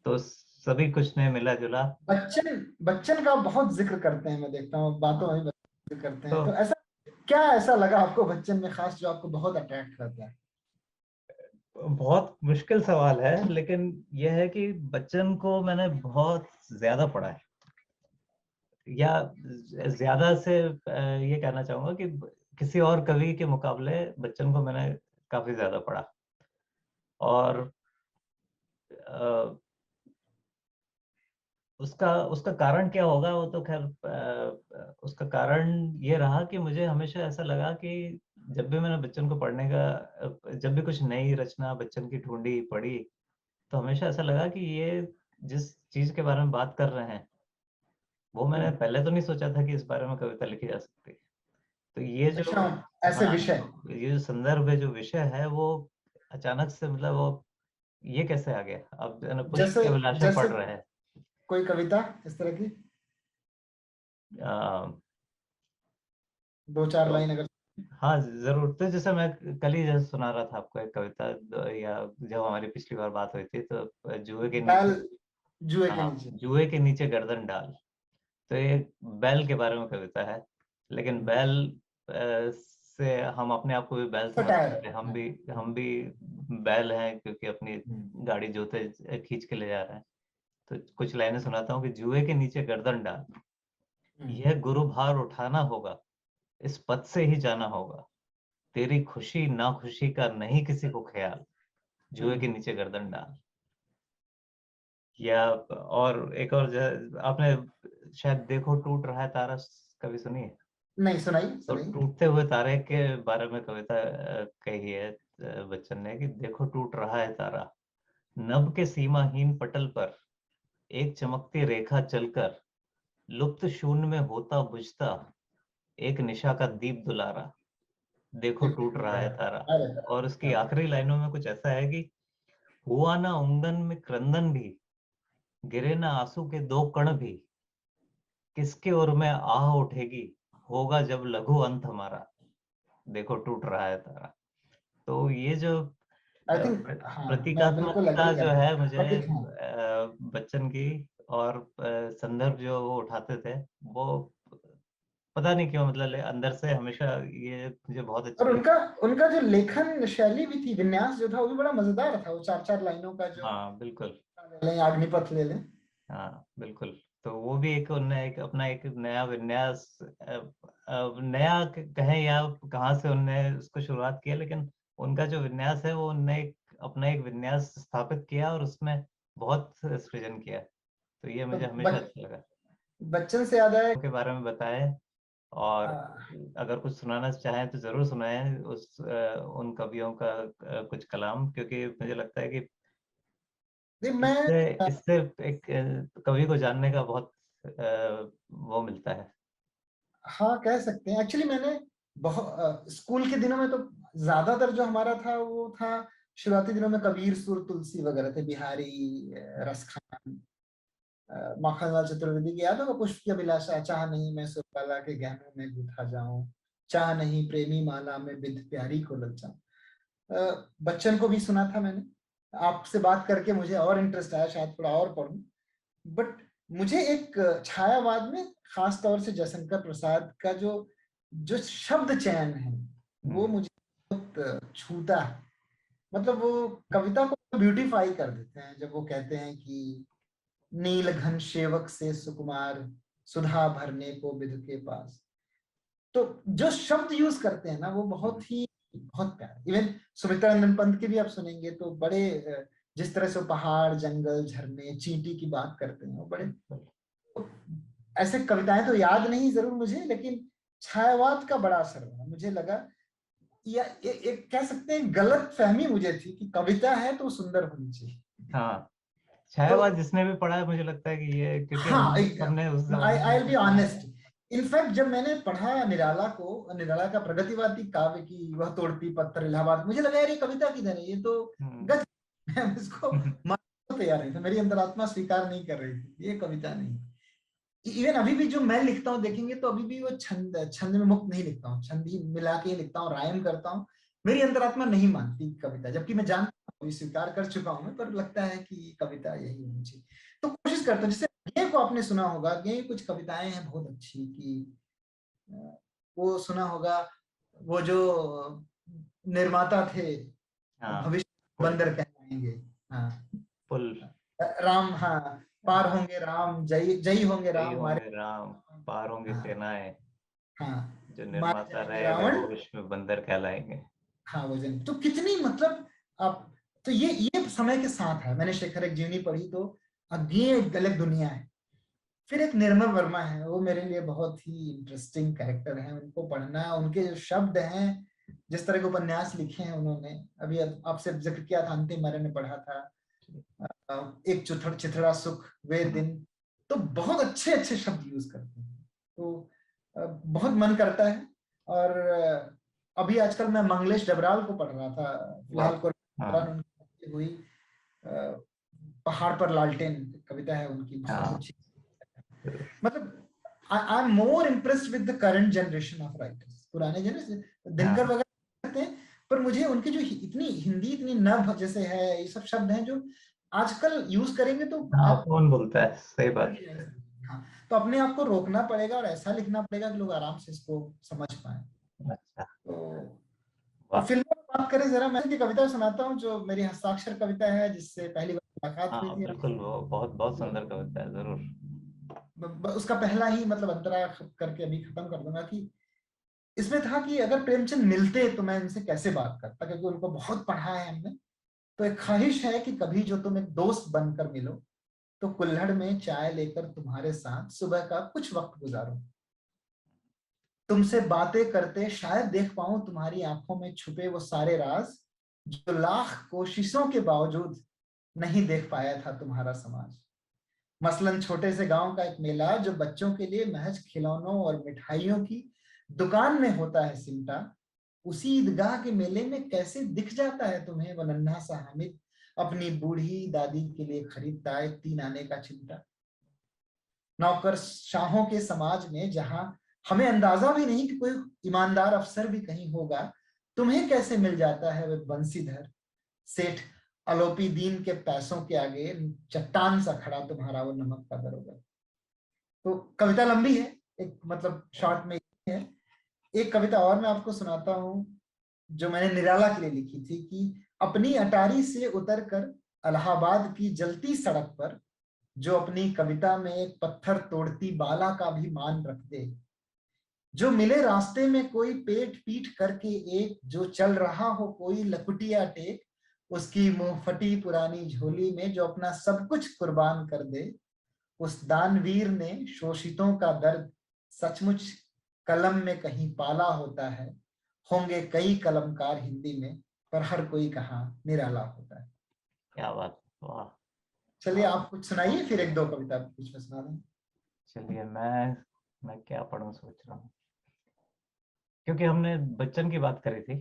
तो सभी कुछ ने मिला जुला। बच्चन बच्चन का बहुत जिक्र करते हैं, मैं देखता हूँ बातों में भी जिक्र करते तो हैं। तो ऐसा क्या ऐसा लगा आपको बच्चन में खास जो आपको बहुत अट्रैक्ट करता है? बहुत मुश्किल सवाल है, लेकिन यह है कि बच्चन को मैंने बहुत ज्यादा पढ़ा है, या ज्यादा से ये कहना चाहूंगा कि किसी और कवि के मुकाबले बच्चन को मैंने काफी ज्यादा पढ़ा। और अ, उसका उसका कारण क्या होगा वो तो खैर, उसका कारण ये रहा कि मुझे हमेशा ऐसा लगा कि जब भी मैंने बच्चन को पढ़ने का, जब भी कुछ नई रचना बच्चन की ढूंढी पढ़ी, तो हमेशा ऐसा लगा कि ये जिस चीज के बारे में बात कर रहे हैं वो मैंने पहले तो नहीं सोचा था कि इस बारे में कविता लिखी जा सकती। तो ये जो, अच्छा, ऐसे हाँ, विषय। ये जो संदर्भ है, जो विषय है, वो अचानक से मतलब वो ये कैसे आ गया। अब है ना, पुष्प जैसे की अभिलाषा जैसे पढ़ रहे हैं। कोई कविता इस तरह की अ, 2-4 तो लाइन अगर। हाँ जरूर। तो जैसे मैं कल ही जैसे सुना रहा था आपको एक कविता, या जब हमारी पिछली बार बात हुई थी, तो जुए के नीचे, बैल जुए के हाँ, नीचे। जुए के नीचे गर्दन डाल। तो ये बैल के बारे में कविता है, लेकिन बैल से हम अपने आप को भी बैल समझते सटायर। हैं। हम भी बैल हैं, क्योंकि अपनी हम्म। गाड़ी जोते खींच के ले जा रहे हैं। तो कुछ लाइनें सुनाता हूँ कि जुए के नीचे गर्दन डाल, यह गुरु भार उठाना होगा, इस पद से ही जाना होगा, तेरी खुशी ना खुशी का नहीं किसी को ख्याल, जुए के नीचे गर्दन डाल। या और एक और आपने शायद देखो टूट रहा है तारा कभी सुनी है? नहीं सुनाई तो सुनाई। टूटते हुए तारे के बारे में कविता कही है बच्चन ने कि देखो टूट रहा है तारा, नभ के सीमाहीन पटल पर एक चमकती रेखा चलकर, लुप्त शून्य में होता बुझता एक निशा का दीप दुलारा, देखो टूट रहा है तारा। अरे और उसकी क्या बात। आखिरी लाइनों में कुछ ऐसा है कि हुआ ना उंगन में क्रंदन भी, गिरे ना आंसू के दो कण भी, किसके ओर में आह उठेगी, होगा जब लघु अंत हमारा, देखो टूट रहा है तारा। तो ये जो आई थिंक, हाँ मैं बिल्कुल प्रतीकात्मकता एग्री जो करता हूँ। है मुझे प्रतीक, हाँ। बच्चन की, और संदर्भ जो वो उठाते थे, वो पता नहीं क्यों मतलब अंदर से हमेशा ये मुझे बहुत और अच्छी लगी। उनका उनका जो लेखन शैली भी थी, विन्यास जो था वो भी बड़ा मजेदार था। वो 4-4 लाइनों का जो हाँ बिल्कुल। ले लें, अग्निपथ ले लें। हाँ बिल्कुल। तो वो भी एक उनने एक अपना एक नया विन्यास, नया कहें या कहाँ से उनने उसको शुरुआत किया, लेकिन उनका जो विन्यास है वो उनने अपना एक विन्यास स्थापित किया और उसमें बहुत सृजन किया। तो ये तो मुझे हमेशा अच्छा लगा। बच्चन से याद आया। के बारे में बताएं, और आ, अगर कुछ सुनाना चाहें तो जरूर सुनाएं उन कवियों का कुछ कलाम, क्योंकि मुझे लगता है कि नहीं, इससे मैं इससे एक कवि को जानने का बहुत वो मिलता है। हाँ कह सकते हैं। एक्चुअली मैंने बहुत स्कूल के दिनों में तो ज्यादातर जो हमारा था वो था, शुरुआती दिनों में कबीर, सुर, तुलसी वगैरह थे। बिहारी, रसखान, माखनलाल चतुर्वेदी की याद होगा, पुष्प की अभिलाषा, चाह नहीं मैं सुरबाला के गहनों में गुथा जाऊं, चाह नहीं प्रेमी माला में बिध प्यारी को ललचाऊं। बच्चन को भी सुना था मैंने। आपसे बात करके मुझे और इंटरेस्ट आया, शायद थोड़ा और पढूं। बट मुझे एक छायावाद में खास तौर से जयशंकर प्रसाद का जो जो शब्द चयन है वो हम्म। मुझे बहुत छूता है। मतलब वो कविता को ब्यूटीफाई कर देते हैं जब वो कहते हैं कि नील घन सेवक से सुकुमार, सुधा भरने को बिधु के पास। तो जो शब्द यूज करते हैं ना वो बहुत प्यारे। इवन सुमित्रा नंदन पंत के भी आप सुनेंगे तो बड़े जिस तरह से वो पहाड़, जंगल, झरने, चींटी की बात करते हैं, वो बड़े ऐसे कविताएं तो याद नहीं जरूर मुझे, लेकिन छायावाद का बड़ा असर हुआ मुझे लगा। या एक कह सकते हैं गलत फहमी मुझे थी कि कविता है तो सुंदर होनी चाहिए। हाँ, तो छायावाद जिसने भी पढ़ा है मुझे लगता है कि ये, क्योंकि हाँ, हमने उस आई जमाने आई में विल तो बी पढ़ा है। ऑनेस्ट, इनफैक्ट जब मैंने पढ़ा निराला को, निराला का प्रगतिवादी काव्य की वह तोड़ती पत्थर इलाहाबाद, मुझे लगा यार ये कविता किधर है, ये तो गद्य। मैं इसको मानने को तैयार नहीं था, मेरी अंतरात्मा स्वीकार नहीं कर रही थी, ये कविता नहीं। इवन अभी भी जो मैं लिखता हूँ देखेंगे तो अभी भी वो छंद छंद में मुक्त नहीं लिखता हूँ, छंद ही मिला के ही लिखता हूँ, रायम करता हूँ। मेरी अंतरात्मा नहीं मानती कविता, जबकि मैं जानता हूँ, स्वीकार कर चुका हूँ मैं, पर लगता है कि कविता यही होनी चाहिए। तो कोशिश करता हूँ, जैसे ये को आपने सुना होगा, ये कुछ कविताएं हैं बहुत अच्छी की, वो सुना होगा, वो जो निर्माता थे, हाँ, भविष्य बंदर कहलाएंगे। हाँ, पुल, राम, हाँ, पार होंगे राम, जय जय होंगे जय राम, मारे, होंगे राम, पार होंगी हाँ सेनाएं, हाँ, जो मारे निर्माता जाएंगे रहे वे रावण। भविष्य में बंदर कहलाएंगे। हाँ, वजन तो कितनी मतलब आप, तो ये समय के साथ है। मैंने शेखर एक जीवनी पढ़ी तो अब ये एक अलग दुनिया है। फिर एक निर्मल वर्मा है, वो मेरे लिए बहुत ही इंटरेस्टिंग कैरेक्टर है, उनको पढ़ना, उनके जो शब्द हैं, जिस तरह के उपन्यास लिखे हैं उन्होंने, अभी आपसे जिक्र किया था, अंतिम मरे ने पढ़ा था, एक चिथड़ा सुख वे दिन, तो बहुत अच्छे अच्छे शब्द यूज करते हैं। तो बहुत मन करता है। और अभी आजकल मैं मंगलेश डबराल को पढ़ रहा था, वाह। फिलहाल को हाँ उनकी हुई अ, पहाड़ पर लालटेन कविता है उनकी, बहुत हाँ, अच्छी। मतलब I am more impressed with the current generation of writers, पुराने जनरेशन दिनकर हाँ, वगैरह करते हैं, पर मुझे उनकी जो इतनी हिंदी इतनी नभ जैसे है, ये सब शब्द हैं जो आजकल यूज करेंगे तो हाँ, आप, कौन बोलता है, सही बात। हाँ, तो अपने आप को रोकना पड़ेगा और ऐसा लिखना पड़ेगा कि लोग आराम से इसको समझ पाए। अच्छा, तो वाह। फिल्मों की बात करें जरा, मैं की कविता सुनाता हूँ जो मेरी हस्ताक्षर कविता है, जिससे पहली बार मुलाकात हुई हाँ थी बिल्कुल, आपसे। वो बहुत बहुत सुंदर कविता है, जरूर। उसका पहला ही मतलब अंतरा करके अभी खत्म कर दूंगा कि इसमें था कि अगर प्रेमचंद मिलते तो मैं इनसे कैसे बात करता, क्योंकि उनको बहुत पढ़ा है हमने। तो एक ख्वाहिश है कि कभी जो तुम एक दोस्त बनकर मिलो, तो कुल्हड़ में चाय लेकर तुम्हारे साथ सुबह का कुछ वक्त गुजारूं, तुमसे बातें करते शायद देख पाऊं तुम्हारी आंखों में छुपे वो सारे राज, जो लाख कोशिशों के बावजूद नहीं देख पाया था तुम्हारा समाज। मसलन छोटे से गांव का एक मेला जो बच्चों के लिए महज खिलौनों और मिठाइयों की दुकान में होता है सिमटा, उसी ईदगाह के मेले में कैसे दिख जाता है तुम्हें वो नन्हा सा हामिद, अपनी बूढ़ी दादी के लिए खरीदता है 3 आने का चिमटा। नौकर शाहों के समाज में जहां हमें अंदाजा भी नहीं कि कोई ईमानदार अफसर भी कहीं होगा, तुम्हें कैसे मिल जाता है वह बंसीधर सेठ अलोपी दीन के पैसों के आगे चट्टान सा खड़ा तुम्हारा वो नमक का दरोगा। तो कविता लंबी है, एक मतलब शॉर्ट में है। एक कविता और मैं आपको सुनाता हूँ जो मैंने निराला के लिए लिखी थी कि अपनी अटारी से उतरकर इलाहाबाद की जलती सड़क पर, जो अपनी कविता में एक पत्थर तोड़ती बाला का भी मान रख दे, जो मिले रास्ते में कोई पेट पीट करके एक, जो चल रहा हो कोई लकुटिया टेक, उसकी मुंह फटी पुरानी झोली में जो अपना सब कुछ कुर्बान कर दे, उस दानवीर ने शोषितों का दर्द सचमुच कलम में कहीं पाला होता है, होंगे कई कलमकार हिंदी में, पर हर कोई कहाँ निराला होता है। क्या बात, वाह। चलिए आप कुछ सुनाइए, फिर एक दो कविता बीच में सुना दें। चलिए, मैं क्या पढ़ूं सोच रहा हूँ, क्योंकि हमने बच्चन की बात करी थी,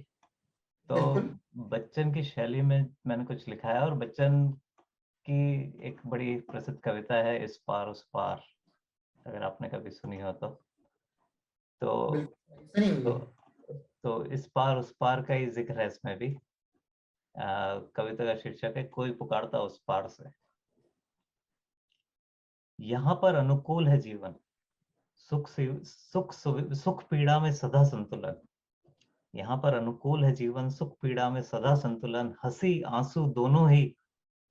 तो बिल्कुल। बच्चन की शैली में मैंने कुछ लिखा है। और बच्चन की एक बड़ी प्रसिद्ध कविता है, इस पार उस पार, अगर आपने कभी सुनी हो तो बिल्कुल सुनी हुई तो है। तो इस पार उस पार का ही जिक्र है इसमें भी। कविता का शीर्षक है, कोई पुकारता उस पार से। यहाँ पर अनुकूल है जीवन, सुख पीड़ा में सदा संतुलन। यहाँ पर अनुकूल है जीवन, सुख पीड़ा में सदा संतुलन, हंसी आंसू दोनों ही,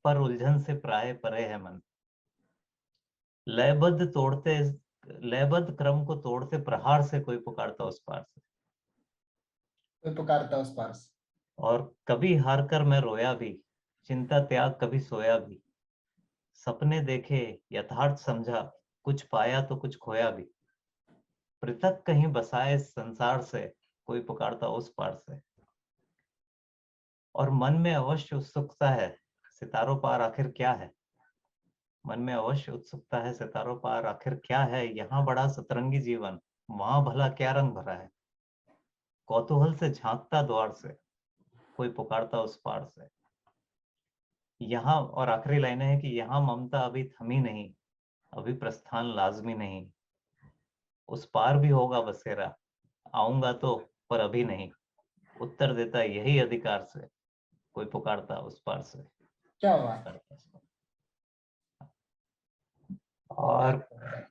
पर उलझन से प्राय परे है मन। लयबद्ध तोड़ते लयबद्ध क्रम को तोड़ते प्रहार से कोई पुकारता उस पार से। कोई पुकारता उस पार से। और कभी हार कर मैं रोया भी, चिंता त्याग कभी सोया भी, सपने देखे यथार्थ समझा, कुछ पाया तो कुछ खोया भी, पृथक कहीं बसाए संसार से, कोई पुकारता उस पार से। और मन में अवश्य उत्सुकता है, सितारों पार आखिर क्या है। मन में अवश्य उत्सुकता है, सितारों पार आखिर क्या है, यहाँ बड़ा सतरंगी जीवन, वहां भला क्या रंग भरा है, कौतूहल से झांकता द्वार से, कोई पुकारता उस पार से। यहाँ, और आखिरी लाइन है कि यहाँ ममता अभी थमी नहीं, अभी प्रस्थान लाजमी नहीं, उस पार भी होगा बसेरा, आऊंगा तो पर अभी नहीं, उत्तर देता यही अधिकार से, कोई पुकारता उस पार से। क्या बात है, क्या और बात है।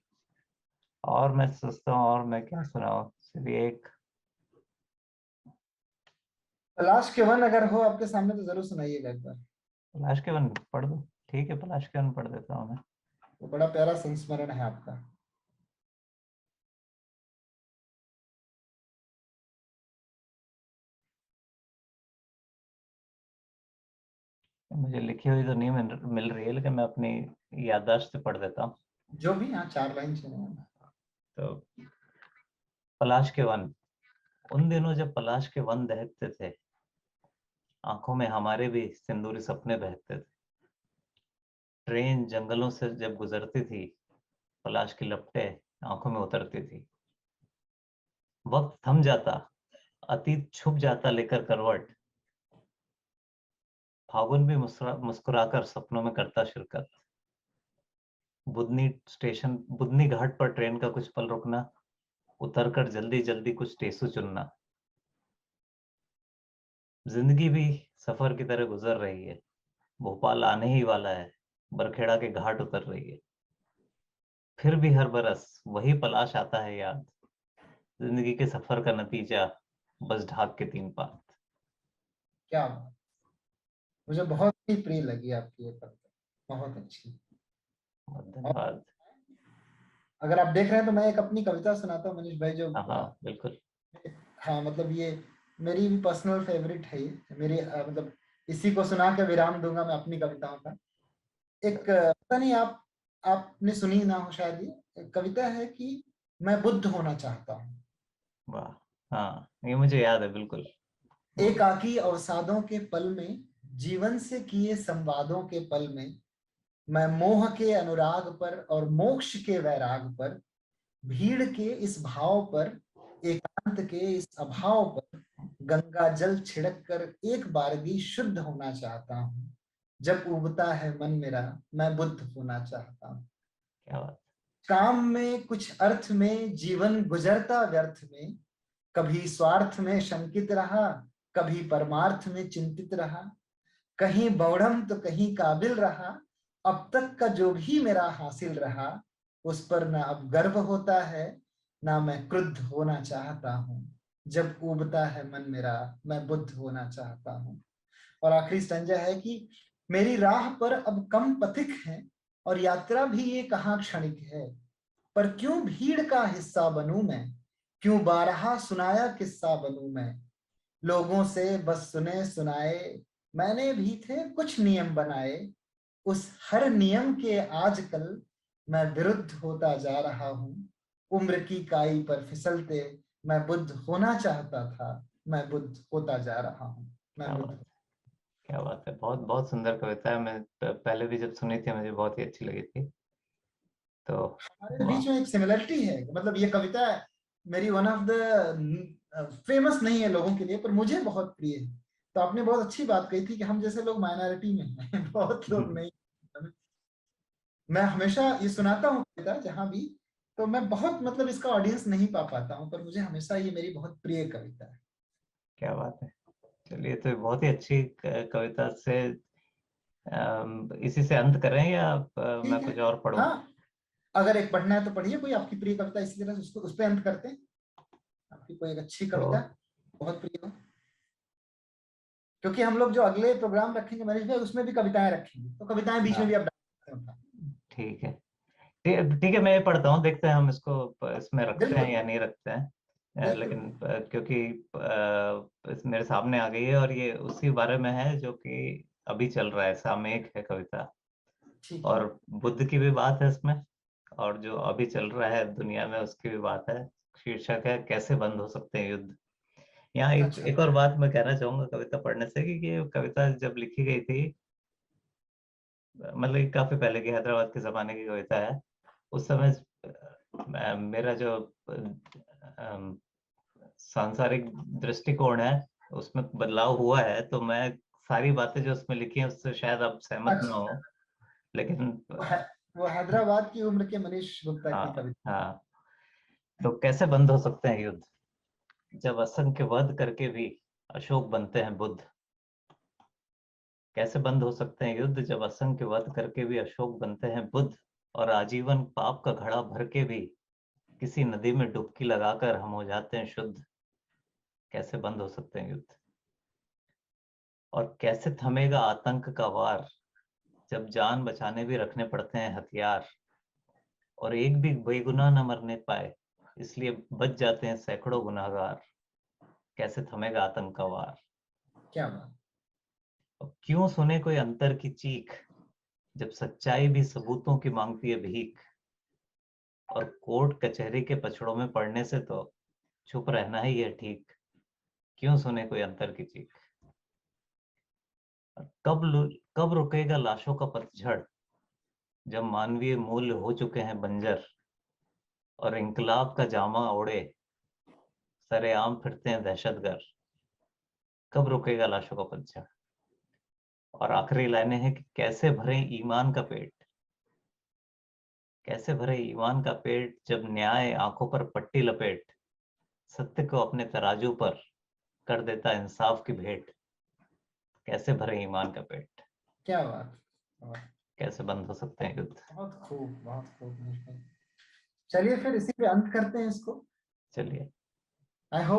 और मैं सोचता हूँ, और मैं क्या सुनाऊं, चलिए एक पलाश के वन अगर हो आपके सामने तो जरूर सुनाइएगा एक बार। पलाश के वन पढ़ दो। ठीक है, पलाश के वन पढ़ देता हूँ मैं। वो बड़ा प्यारा संस्मरण है आपका। मुझे लिखी हुई तो नहीं मिल रही है, लेकिन मैं अपनी याददाश्त से पढ़ देता हूँ। जो भी, हाँ 4 लाइन सुने। तो पलाश के वन। उन दिनों जब पलाश के वन दहकते थे, आंखों में हमारे भी सिंदूरी सपने बहते थे। ट्रेन जंगलों से जब गुजरती थी, पलाश की लपटें आंखों में उतरती थी। वक्त थम जाता, अतीत छुप जाता लेकर करवट, फागुन भी मुस्कुराकर सपनों में करता शिरकत। बुदनी घाट पर ट्रेन का कुछ पल रुकना, उतरकर जल्दी जल्दी कुछ टेसू चुनना। जिंदगी भी सफर की तरह गुजर रही है, भोपाल आने ही वाला है, बरखेड़ा के घाट उतर रही है। फिर भी हर बरस वही पलाश आता है याद, जिंदगी के सफर का नतीजा बस ढाक के 3 पात। क्या बात, मुझे बहुत ही प्रिय लगी आपकी ये कविता, बहुत अच्छी। बहुत और धन्यवाद। अगर आप देख रहे हैं तो मैं एक अपनी कविता सुनाता हूँ मनीष भाई, जो हाँ हाँ बिल्कुल। हाँ मतलब ये मेरी भी पर्सनल फेवरेट है ये मेरी, मतलब इसी को सुना के विराम दूंगा मैं अपनी कविताओं का। एक पता नहीं आपने सुनी ना हो शायद, ये कविता है कि मैं बुद्ध होना चाहता हूँ। वाह। हाँ, ये मुझे याद है बिल्कुल। एकाकी अवसादों के पल में, जीवन से किए संवादों के पल में, मैं मोह के अनुराग पर और मोक्ष के वैराग पर, भीड़ के इस भाव पर, एकांत के इस अभाव पर, गंगा जल छिड़क कर एक बारगी शुद्ध होना चाहता हूँ। जब उबता है मन मेरा, मैं बुद्ध होना चाहता हूँ। क्या बात। काम में कुछ अर्थ में जीवन गुजरता व्यर्थ में, कभी स्वार्थ में शंकित रहा, कभी परमार्थ में चिंतित रहा, कहीं बौढ़म तो कहीं काबिल रहा, अब तक का जो भी मेरा हासिल रहा, उस पर ना अब गर्व होता है, ना मैं क्रुद्ध होना चाहता हूँ। जब उबता है मन मेरा, मैं बुद्ध होना चाहता हूँ। और आखिरी स्टंजा है कि मेरी राह पर अब कम पथिक हैं, और यात्रा भी ये कहाँ क्षणिक है, पर क्यों भीड़ का हिस्सा बनूं मैं, क्यों बारहा सुनाया किस्सा बनूं मैं, लोगों से बस सुने सुनाए, मैंने भी थे कुछ नियम बनाए, उस हर नियम के आजकल मैं विरुद्ध होता जा रहा हूँ। उम्र की काई पर फिसलते मैं बुद्ध होना चाहता था, मैं बुद्ध होता जा रहा हूँ, मैं क्या बुद्ध। बात। क्या बात है, बहुत बहुत सुंदर कविता है। मैं पहले भी जब सुनी थी मुझे बहुत ही अच्छी लगी थी। तो हमारे वाह। बीच में एक सिमिलरिटी है, मतलब ये कविता मेरी वन ऑफ द फेमस नहीं है लोगों के लिए, पर मुझे बहुत प्रिय है। तो आपने बहुत अच्छी बात कही थी कि हम जैसे लोग माइनॉरिटी में हैं बहुत लोग नहीं। मैं हमेशा ये सुनाता हूँ कविता जहां भी, तो मैं बहुत मतलब इसका ऑडियंस नहीं पा पाता हूँ, पर मुझे हमेशा ये मेरी बहुत प्रिय कविता है। क्या बात है। चलिए, तो बहुत ही अच्छी कविता से इसी से अंत करें, या मैं ठीक है, कुछ और पढूं? हाँ अगर एक पढ़ना है तो पढ़िए कोई आपकी प्रिय कविता, इसी तरह से उसको उस पर अंत करते हैं। आपकी कोई एक अच्छी तो कविता बहुत प्रिय हो, क्योंकि हम लोग जो अगले प्रोग्राम रखेंगे मनीष भाई उसमें भी कविताएं रखेंगे, तो कविताएं बीच में भी हाँ आप डाल सकते हैं। ठीक है। ठीक है, मैं ये पढ़ता हूँ, देखते हैं हम इसको इसमें रखते हैं बिल्कुल या नहीं रखते हैं। बिल्कुल। लेकिन क्योंकि मेरे सामने आ गई है, और ये उसी बारे में है जो कि अभी चल रहा है, सामयिक है कविता। ठीक है। और बुद्ध की भी बात है इसमें, और जो अभी चल रहा है दुनिया में उसकी भी बात है। शीर्षक है, कैसे बंद हो सकते हैं युद्ध। यहाँ एक अच्छा। एक और बात मैं कहना चाहूंगा कविता पढ़ने से, कि ये कविता जब लिखी गई थी, मतलब ये काफी पहले की, हैदराबाद के जमाने की कविता है। उस समय मेरा जो सांसारिक दृष्टिकोण है, उसमें बदलाव हुआ है, तो मैं सारी बातें जो उसमें लिखी हैं उससे शायद आप सहमत ना अच्छा, हो, लेकिन वो हैदराबाद की उम्र के मनीष गुप्ता की हाँ कविता। हाँ। तो कैसे बंद हो सकते हैं युद्ध, जब असंख्य वध करके भी अशोक बनते हैं बुद्ध। कैसे बंद हो सकते हैं युद्ध, जब असंख्य वध करके भी अशोक बनते हैं बुद्ध, और आजीवन पाप का घड़ा भर के भी किसी नदी में डुबकी लगाकर हम हो जाते हैं शुद्ध। कैसे बंद हो सकते हैं युद्ध, और कैसे थमेगा आतंक का वार, जब जान बचाने भी रखने पड़ते हैं हथियार, और एक भी बेगुनाह न मरने पाए, इसलिए बच जाते हैं सैकड़ों गुनहगार। कैसे थमेगा आतंक का वार। क्या बात। अब क्यों सुने कोई अंतर की चीख, जब सच्चाई भी सबूतों की मांगती है भीख, और कोर्ट कचहरी के पछड़ों में पड़ने से तो चुप रहना ही है ठीक। क्यों सुने कोई अंतर की चीख। और कब रुकेगा लाशों का पतझड़, जब मानवीय मूल्य हो चुके हैं बंजर, और इंकलाब का जामा ओढ़े सरेआम फिरते हैं दहशतगर। कब रुकेगा लाशों का पतझड़। और आखिरी लाइनें हैं कि कैसे भरे ईमान का पेट, कैसे भरे ईमान का पेट, जब न्याय आंखों पर पट्टी लपेट सत्य को अपने तराजू पर कर देता इंसाफ की भेंट। कैसे भरे ईमान का पेट। क्या बात। बहुत कैसे बंद हो सकते हैं युद्ध। बहुत खूब, बहुत खूब। चलिए फिर इसी पे अंत करते हैं इसको। चलिए। I hope